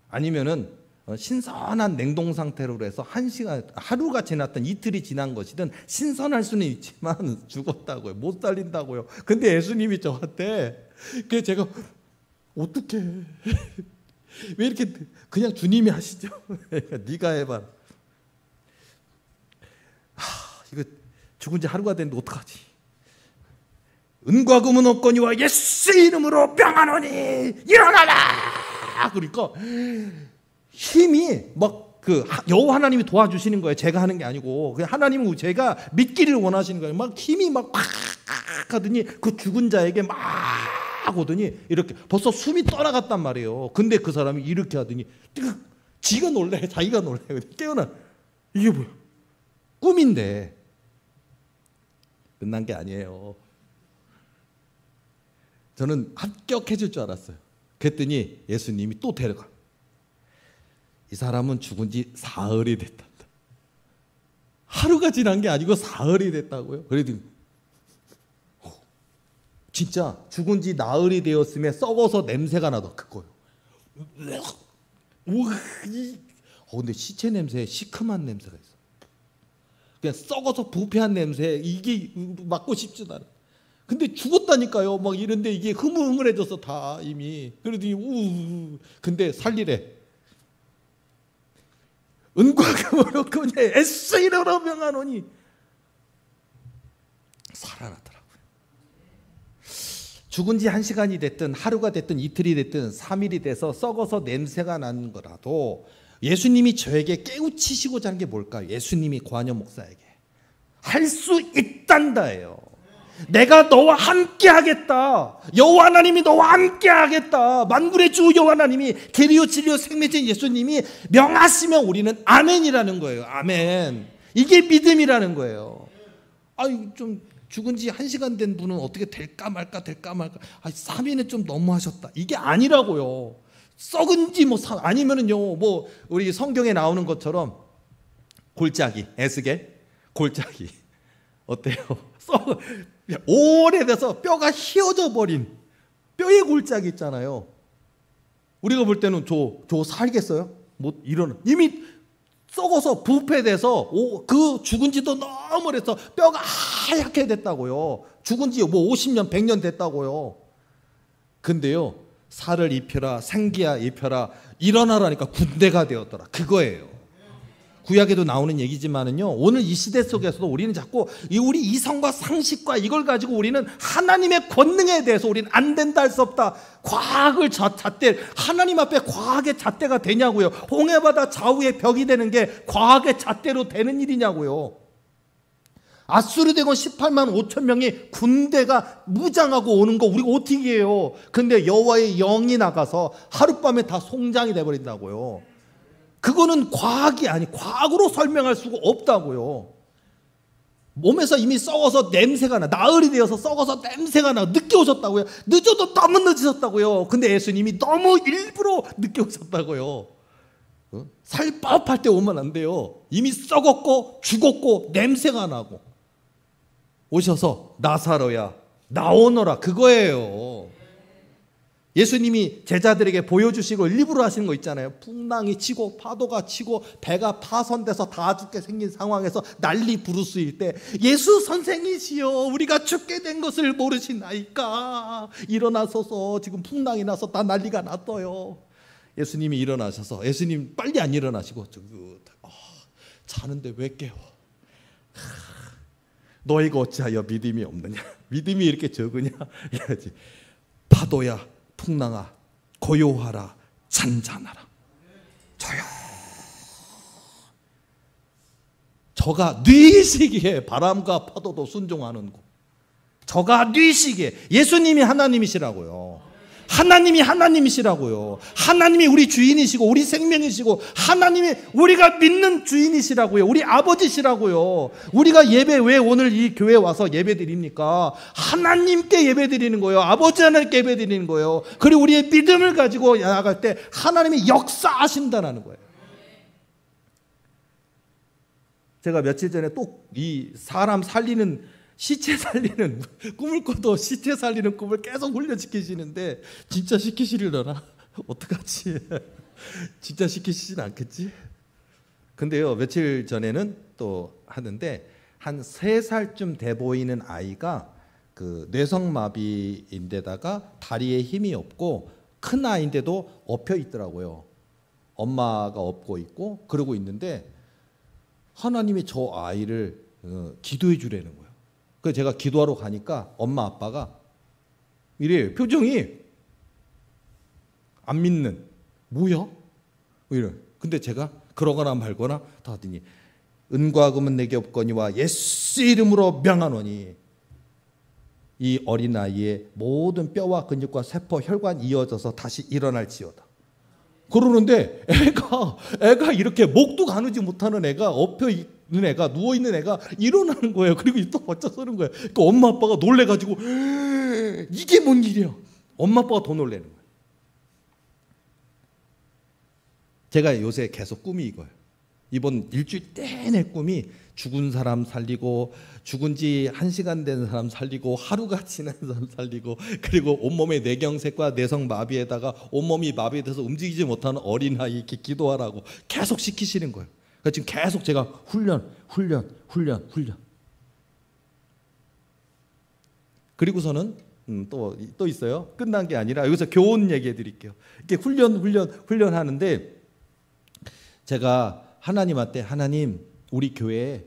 아니면은 신선한 냉동 상태로 해서 1시간, 하루가 지났든 이틀이 지난 것이든 신선할 수는 있지만 죽었다고요. 못 살린다고요. 근데 예수님이 저한테, 그래서 제가 어떻게 왜 이렇게 그냥 주님이 하시죠? 네가 해봐. 이거 죽은 지 하루가 됐는데 어떡하지? 은과 금은 없거니와 예수 이름으로 명하노니 일어나라. 그러니까 힘이 여호와 하나님이 도와주시는 거예요. 제가 하는 게 아니고 하나님은 제가 믿기를 원하시는 거예요. 힘이 팍 하더니 그 죽은 자에게 막 오더니 이렇게 벌써 숨이 떠나갔단 말이에요. 근데 그 사람이 이렇게 하더니 지가 놀래, 자기가 놀래. 깨어나. 이게 뭐야? 꿈인데 끝난 게 아니에요. 저는 합격해줄 줄 알았어요. 그랬더니 예수님이 또 데려가. 이 사람은 죽은 지 사흘이 됐단다. 하루가 지난 게 아니고 사흘이 됐다고요. 그래도 진짜 죽은 지 나흘이 되었음에 썩어서 냄새가 나더 그거요. 근데 시체 냄새에 시큼한 냄새가 있어. 그냥 썩어서 부패한 냄새, 이게 맡고 싶지도 않아. 근데 죽었다니까요. 이런데 이게 흐물흐물해져서 다 이미. 그러더니 근데 살리래. 은과 금으로 그냥 예수 이름으로 명하노니. 살아나더라고요. 죽은 지 1시간이 됐든 하루가 됐든 이틀이 됐든 3일이 돼서 썩어서 냄새가 나는 거라도 예수님이 저에게 깨우치시고자 하는 게 뭘까요? 예수님이 고한여 목사에게 할 수 있단다예요. 내가 너와 함께 하겠다. 여호와 하나님이 너와 함께 하겠다. 만군의 주 여호와 하나님이 계리요 진리요 생명이신 예수님이 명하시면 우리는 아멘이라는 거예요. 아멘. 이게 믿음이라는 거예요. 아유, 좀 죽은 지 1시간 된 분은 어떻게 될까 말까. 3일은 좀 너무하셨다. 이게 아니라고요. 썩은 지 아니면은요, 우리 성경에 나오는 것처럼 골짜기, 에스겔 골짜기 어때요? 오래돼서 뼈가 휘어져 버린 뼈의 골짜기 있잖아요. 우리가 볼 때는 저 살겠어요? 못 일어나. 이미 썩어서 부패돼서 그 죽은 지도 너무 오래서 뼈가 하얗게 됐다고요. 죽은 지 50년 100년 됐다고요. 근데요, 살을 입혀라, 생기야 입혀라, 일어나라니까 군대가 되었더라. 그거예요. 구약에도 나오는 얘기지만은요, 오늘 이 시대 속에서도 우리는 자꾸 우리 이성과 상식과 이걸 가지고 우리는 하나님의 권능에 대해서 우리는 안 된다, 할 수 없다, 과학을 잣대, 하나님 앞에 과학의 잣대가 되냐고요. 홍해바다 좌우의 벽이 되는 게 과학의 잣대로 되는 일이냐고요. 아수르 대군 18만 5천 명이 군대가 무장하고 오는 거 우리가 어떻게 해요? 근데 여호와의 영이 나가서 하룻밤에 다 송장이 돼버린다고요. 그거는 과학이 과학으로 설명할 수가 없다고요. 몸에서 이미 썩어서 냄새가 나, 나흘이 되어서 썩어서 냄새가 나, 늦게 오셨다고요. 늦어도 너무 늦으셨다고요. 근데 예수님이 너무 일부러 늦게 오셨다고요. 살밥할 때 오면 안 돼요. 이미 썩었고 죽었고 냄새가 나고 오셔서 나사로야 나오너라, 그거예요. 예수님이 제자들에게 보여주시고 일부러 하시는 거 있잖아요. 풍랑이 치고 파도가 치고 배가 파손돼서 다 죽게 생긴 상황에서 난리 부르스일 때 예수 선생이시여, 우리가 죽게 된 것을 모르시나이까, 일어나소서, 지금 풍랑이 나서 다 난리가 났어요. 예수님이 일어나셔서, 예수님 빨리 안 일어나시고 자는데 왜 깨워? 너희가 어찌하여 믿음이 없느냐? 믿음이 이렇게 적으냐? 이러지. 파도야 풍랑아 고요하라, 잔잔하라. 저가 뉘시기에 바람과 파도도 순종하는 곳. 저가 뉘시기에. 예수님이 하나님이시라고요. 하나님이 하나님이시라고요. 하나님이 우리 주인이시고 우리 생명이시고 하나님이 우리가 믿는 주인이시라고요. 우리 아버지시라고요. 우리가 예배, 왜 오늘 이 교회에 와서 예배 드립니까? 하나님께 예배 드리는 거예요. 아버지 하나님께 예배 드리는 거예요. 그리고 우리의 믿음을 가지고 나아갈 때 하나님이 역사하신다는 거예요. 제가 며칠 전에 또 이 사람 살리는, 시체 살리는, 꿈을 꿔도 시체 살리는 꿈을 계속 훈련시키시는데 진짜 시키시려나? 어떡하지? 진짜 시키시진 않겠지? 근데요, 며칠 전에는 또 하는데 한 3살쯤 돼 보이는 아이가 그 뇌성마비인데다가 다리에 힘이 없고 큰 아이인데도 엎혀 있더라고요. 엄마가 엎고 있고 그러고 있는데 하나님이 저 아이를 기도해 주라는 거예요. 그래서 제가 기도하러 가니까 엄마 아빠가 이래요. 표정이 안 믿는, 뭐야? 이래. 근데 제가 그러거나 말거나 다 하더니 은과 금은 내게 없거니와 예수 이름으로 명하노니 이 어린아이의 모든 뼈와 근육과 세포 혈관 이어져서 다시 일어날지어다. 그러는데 애가 이렇게 목도 가누지 못하는 애가, 엎혀 있는 애가, 누워 있는 애가 일어나는 거예요. 그리고 또 어쩌 서는 거예요. 그러니까 엄마 아빠가 놀래가지고 이게 뭔 일이야? 엄마 아빠가 더 놀래는 거예요. 제가 요새 계속 꿈이 이거예요. 이번 일주일 내내 꿈이 죽은 사람 살리고, 죽은 지 1시간 된 사람 살리고, 하루가 지난 사람 살리고, 그리고 온몸에 뇌경색과 뇌성마비에다가 온몸이 마비돼서 움직이지 못하는 어린아이 이렇게 기도하라고 계속 시키시는 거예요. 그러니까 지금 계속 제가 훈련. 그리고서는 또 있어요. 끝난 게 아니라 여기서 교훈 얘기해 드릴게요. 이렇게 훈련하는데 제가 하나님한테, 하나님, 우리 교회에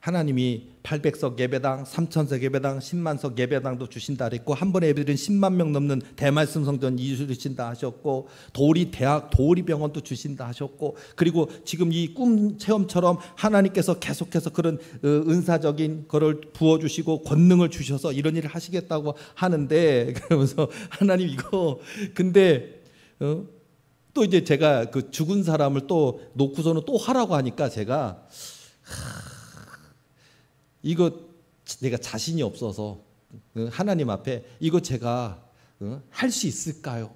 하나님이 800석 예배당, 3000석 예배당, 10만석 예배당도 주신다 그랬고, 한 번에 예배드린 10만 명 넘는 대말씀 성전 이루신다 하셨고, 도리 대학, 도리 병원도 주신다 하셨고, 그리고 지금 이 꿈 체험처럼 하나님께서 계속해서 그런 은사적인 거를 부어주시고 권능을 주셔서 이런 일을 하시겠다고 하는데, 그러면서 하나님 이거 근데 또 이제 제가 그 죽은 사람을 또 놓고서는 또 하라고 하니까 제가 이거 내가 자신이 없어서 하나님 앞에 이거 제가 할 수 있을까요?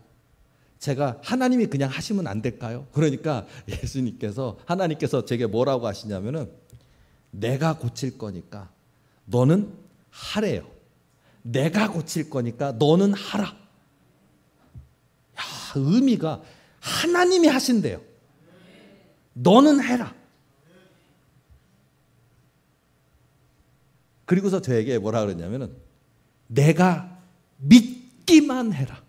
제가 하나님이 그냥 하시면 안 될까요? 그러니까 예수님께서 하나님께서 제게 뭐라고 하시냐면은 내가 고칠 거니까 너는 하래요. 내가 고칠 거니까 너는 하라. 야, 의미가 하나님이 하신대요. 너는 해라. 그리고서 저에게 뭐라 그러냐면은 내가 믿기만 해라.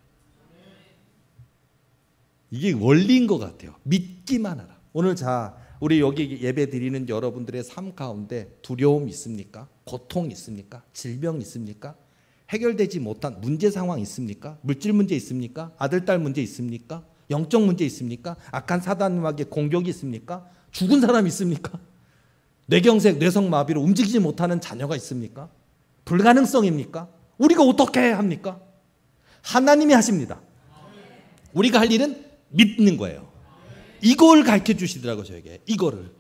이게 원리인 것 같아요. 믿기만 하라. 오늘 자, 우리 여기 예배 드리는 여러분들의 삶 가운데 두려움 있습니까? 고통 있습니까? 질병 있습니까? 해결되지 못한 문제 상황 있습니까? 물질 문제 있습니까? 아들, 딸 문제 있습니까? 영적 문제 있습니까? 악한 사단에게 공격이 있습니까? 죽은 사람 있습니까? 뇌경색, 뇌성마비로 움직이지 못하는 자녀가 있습니까? 불가능성입니까? 우리가 어떻게 합니까? 하나님이 하십니다. 우리가 할 일은 믿는 거예요. 이걸 가르쳐 주시더라고요, 저에게. 이거를.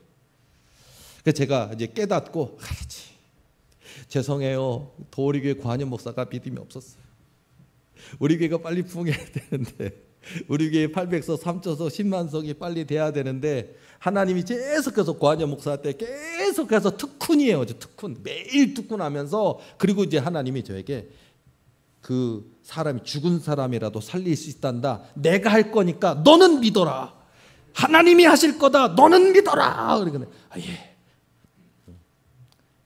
그래서 제가 이제 깨닫고, 그렇지. 죄송해요. 도리교회 관현 목사가 믿음이 없었어요. 우리 교회가 빨리 부흥해야 되는데, 우리 교회 800석, 3천석, 10만석이 빨리 돼야 되는데, 하나님이 계속해서 관현 목사한테 계속해서 특훈이에요. 특훈. 매일 특훈하면서, 그리고 이제 하나님이 저에게 그 사람이 죽은 사람이라도 살릴 수 있단다. 내가 할 거니까 너는 믿어라. 하나님이 하실 거다. 너는 믿어라. 그러니까 예.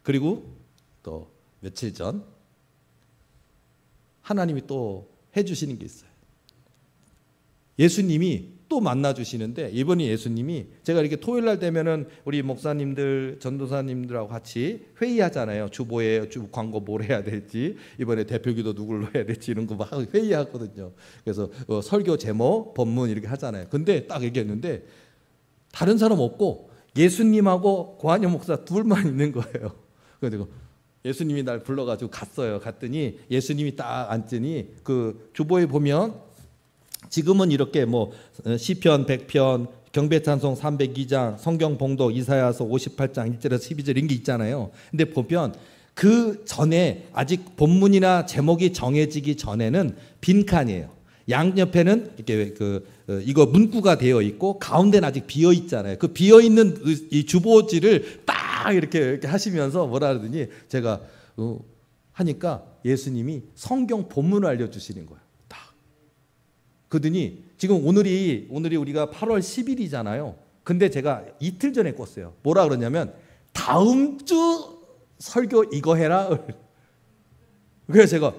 그리고 또 며칠 전 하나님이 또 해주시는 게 있어요. 예수님이 또 만나주시는데, 이번에 예수님이 제가 이렇게 토요일 날 되면은 우리 목사님들, 전도사님들하고 같이 회의하잖아요. 주보에 주 광고 뭘 해야 될지, 이번에 대표기도 누굴 해야 될지 이런 거 막 회의하거든요. 그래서 설교 제목, 본문 이렇게 하잖아요. 근데 딱 얘기했는데 다른 사람 없고 예수님하고 고한영 목사 둘만 있는 거예요. 그래서 예수님이 날 불러가지고 갔어요. 갔더니 예수님이 딱 앉더니 그 주보에 보면 지금은 이렇게 뭐 시편 100편, 경배찬송 302장, 성경 봉독 이사야서 58장 1절에서 12절 이런 게 있잖아요. 근데 보면 그 전에 아직 본문이나 제목이 정해지기 전에는 빈칸이에요. 양옆에는 이렇게 이거 문구가 되어 있고 가운데는 아직 비어 있잖아요. 그 비어 있는 이 주보지를 딱 이렇게 하시면서 뭐라 그러더니 제가 하니까 예수님이 성경 본문을 알려주시는 거예요. 그러더니 지금 오늘이 우리가 8월 10일이잖아요. 근데 제가 이틀 전에 껐어요. 뭐라 그러냐면 다음 주 설교 이거 해라. 그래서 제가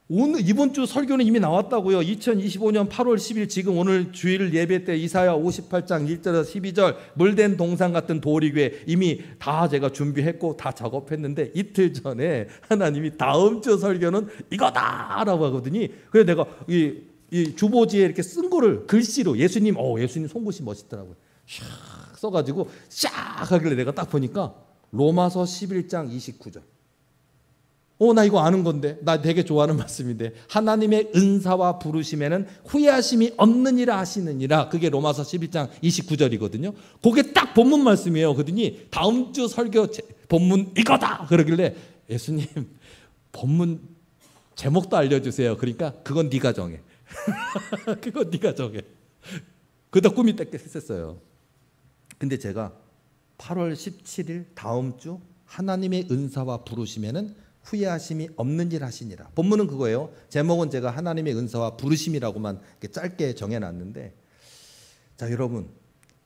이번 주 설교는 이미 나왔다고요. 2025년 8월 10일 지금 오늘 주일 예배 때 이사야 58장 1절에서 12절 물된 동상 같은 도리교회 이미 다 제가 준비했고 다 작업했는데 이틀 전에 하나님이 다음 주 설교는 이거다라고 하거든요. 그래서 내가 이 주보지에 이렇게 쓴 거를 글씨로 예수님 손글씨 멋있더라고요. 샥 써가지고 샥 하길래 내가 딱 보니까 로마서 11장 29절. 나 이거 아는 건데, 나 되게 좋아하는 말씀인데, 하나님의 은사와 부르심에는 후회하심이 없느니라 하시느니라. 그게 로마서 11장 29절이거든요. 그게 딱 본문 말씀이에요. 그러더니 다음 주 설교 본문 이거다 그러길래 예수님 본문 제목도 알려주세요. 그러니까 그건 네가 정해. 그건 네가 정해. 그러다 꿈이 땡겼었어요. 근데 제가 8월 17일 다음 주 하나님의 은사와 부르심에는 후회하심이 없는 일 하시니라. 본문은 그거예요. 제목은 제가 하나님의 은사와 부르심이라고만 이렇게 짧게 정해놨는데, 자 여러분,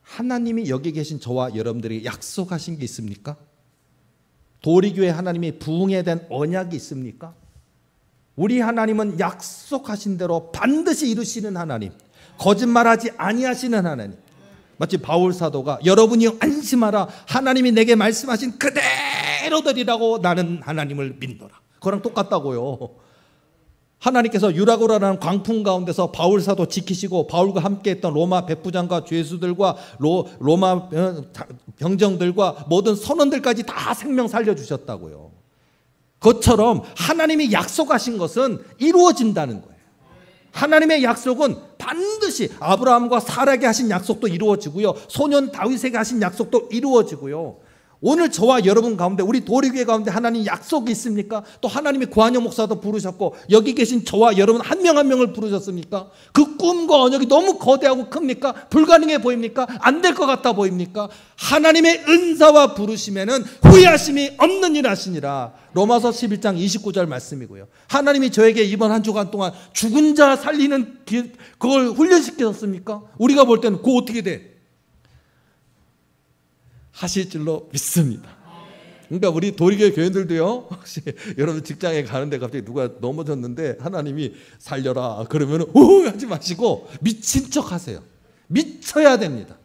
하나님이 여기 계신 저와 여러분들에게 약속하신 게 있습니까? 도리교회 하나님이 부흥에 대한 언약이 있습니까? 우리 하나님은 약속하신 대로 반드시 이루시는 하나님, 거짓말하지 아니하시는 하나님. 마치 바울 사도가 여러분이 안심하라 하나님이 내게 말씀하신 그대로 그대로 되리라고 나는 하나님을 믿노라. 그거랑 똑같다고요. 하나님께서 유라고라는 광풍 가운데서 바울 사도 지키시고 바울과 함께했던 로마 백부장과 죄수들과 로마 병정들과 모든 선원들까지 다 생명 살려주셨다고요. 그것처럼 하나님이 약속하신 것은 이루어진다는 거예요. 하나님의 약속은 반드시 아브라함과 사라에게 하신 약속도 이루어지고요, 소년 다윗에게 하신 약속도 이루어지고요. 오늘 저와 여러분 가운데, 우리 도리교회 가운데 하나님 약속이 있습니까? 또 하나님이 구한여 목사도 부르셨고 여기 계신 저와 여러분 한 명 한 명을 부르셨습니까? 그 꿈과 언약이 너무 거대하고 큽니까? 불가능해 보입니까? 안 될 것 같아 보입니까? 하나님의 은사와 부르심에는 후회하심이 없는 일 하시니라. 로마서 11장 29절 말씀이고요. 하나님이 저에게 이번 한 주간 동안 죽은 자 살리는 그걸 훈련시키셨습니까? 우리가 볼 때는 그거 어떻게 돼? 하실 줄로 믿습니다. 그러니까 우리 도리교회 교인들도요, 혹시 여러분 직장에 가는데 갑자기 누가 넘어졌는데 하나님이 살려라 그러면 오 하지 마시고 미친 척 하세요. 미쳐야 됩니다.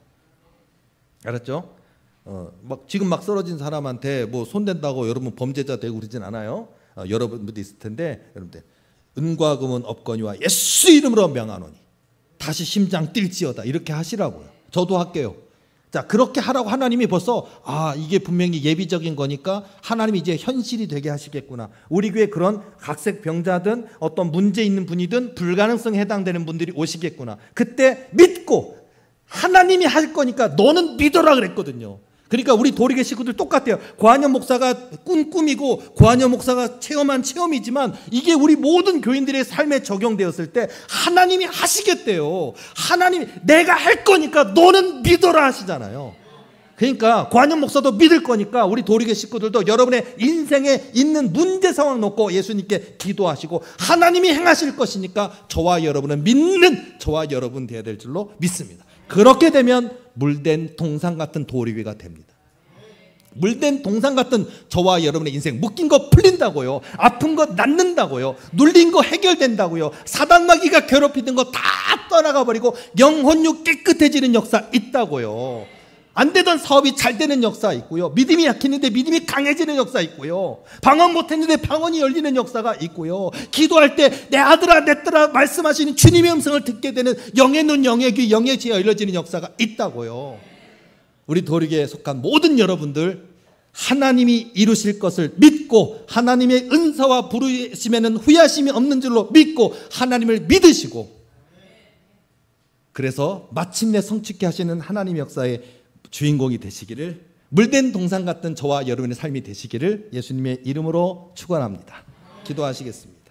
알았죠? 지금 막 쓰러진 사람한테 뭐 손댄다고 여러분 범죄자 되고 그러진 않아요. 여러분들도 있을 텐데, 여러분들 은과 금은 없거니와 예수 이름으로 명하노니 다시 심장 뛸지어다 이렇게 하시라고요. 저도 할게요. 자, 그렇게 하라고 하나님이 벌써 이게 분명히 예비적인 거니까 하나님이 이제 현실이 되게 하시겠구나. 우리 교회 그런 각색 병자든 어떤 문제 있는 분이든 불가능성에 해당되는 분들이 오시겠구나. 그때 믿고 하나님이 할 거니까 너는 믿어라 그랬거든요. 그러니까 우리 도리교회 식구들 똑같아요. 구한여 목사가 꾼 꿈이고 구한여 목사가 체험한 체험이지만 이게 우리 모든 교인들의 삶에 적용되었을 때 하나님이 하시겠대요. 하나님이 내가 할 거니까 너는 믿어라 하시잖아요. 그러니까 구한여 목사도 믿을 거니까 우리 도리교회 식구들도 여러분의 인생에 있는 문제 상황 놓고 예수님께 기도하시고 하나님이 행하실 것이니까 저와 여러분은 믿는 저와 여러분 되어야 될 줄로 믿습니다. 그렇게 되면 물된 동상 같은 도리교회가 됩니다. 물된 동상 같은 저와 여러분의 인생, 묶인 거 풀린다고요, 아픈 거 낫는다고요, 눌린 거 해결된다고요, 사단마귀가 괴롭히던 거 다 떠나가 버리고 영혼육 깨끗해지는 역사 있다고요. 안 되던 사업이 잘 되는 역사 있고요, 믿음이 약했는데 믿음이 강해지는 역사 있고요, 방언 못했는데 방언이 열리는 역사가 있고요, 기도할 때 내 아들아 내 딸아 말씀하시는 주님의 음성을 듣게 되는 영의 눈 영의 귀 영의 지혜가 열려지는 역사가 있다고요. 우리 도리교회에 속한 모든 여러분들, 하나님이 이루실 것을 믿고 하나님의 은사와 부르심에는 후회하심이 없는 줄로 믿고 하나님을 믿으시고, 그래서 마침내 성취케 하시는 하나님의 역사의 주인공이 되시기를, 물된 동상 같은 저와 여러분의 삶이 되시기를 예수님의 이름으로 축원합니다. 기도하시겠습니다.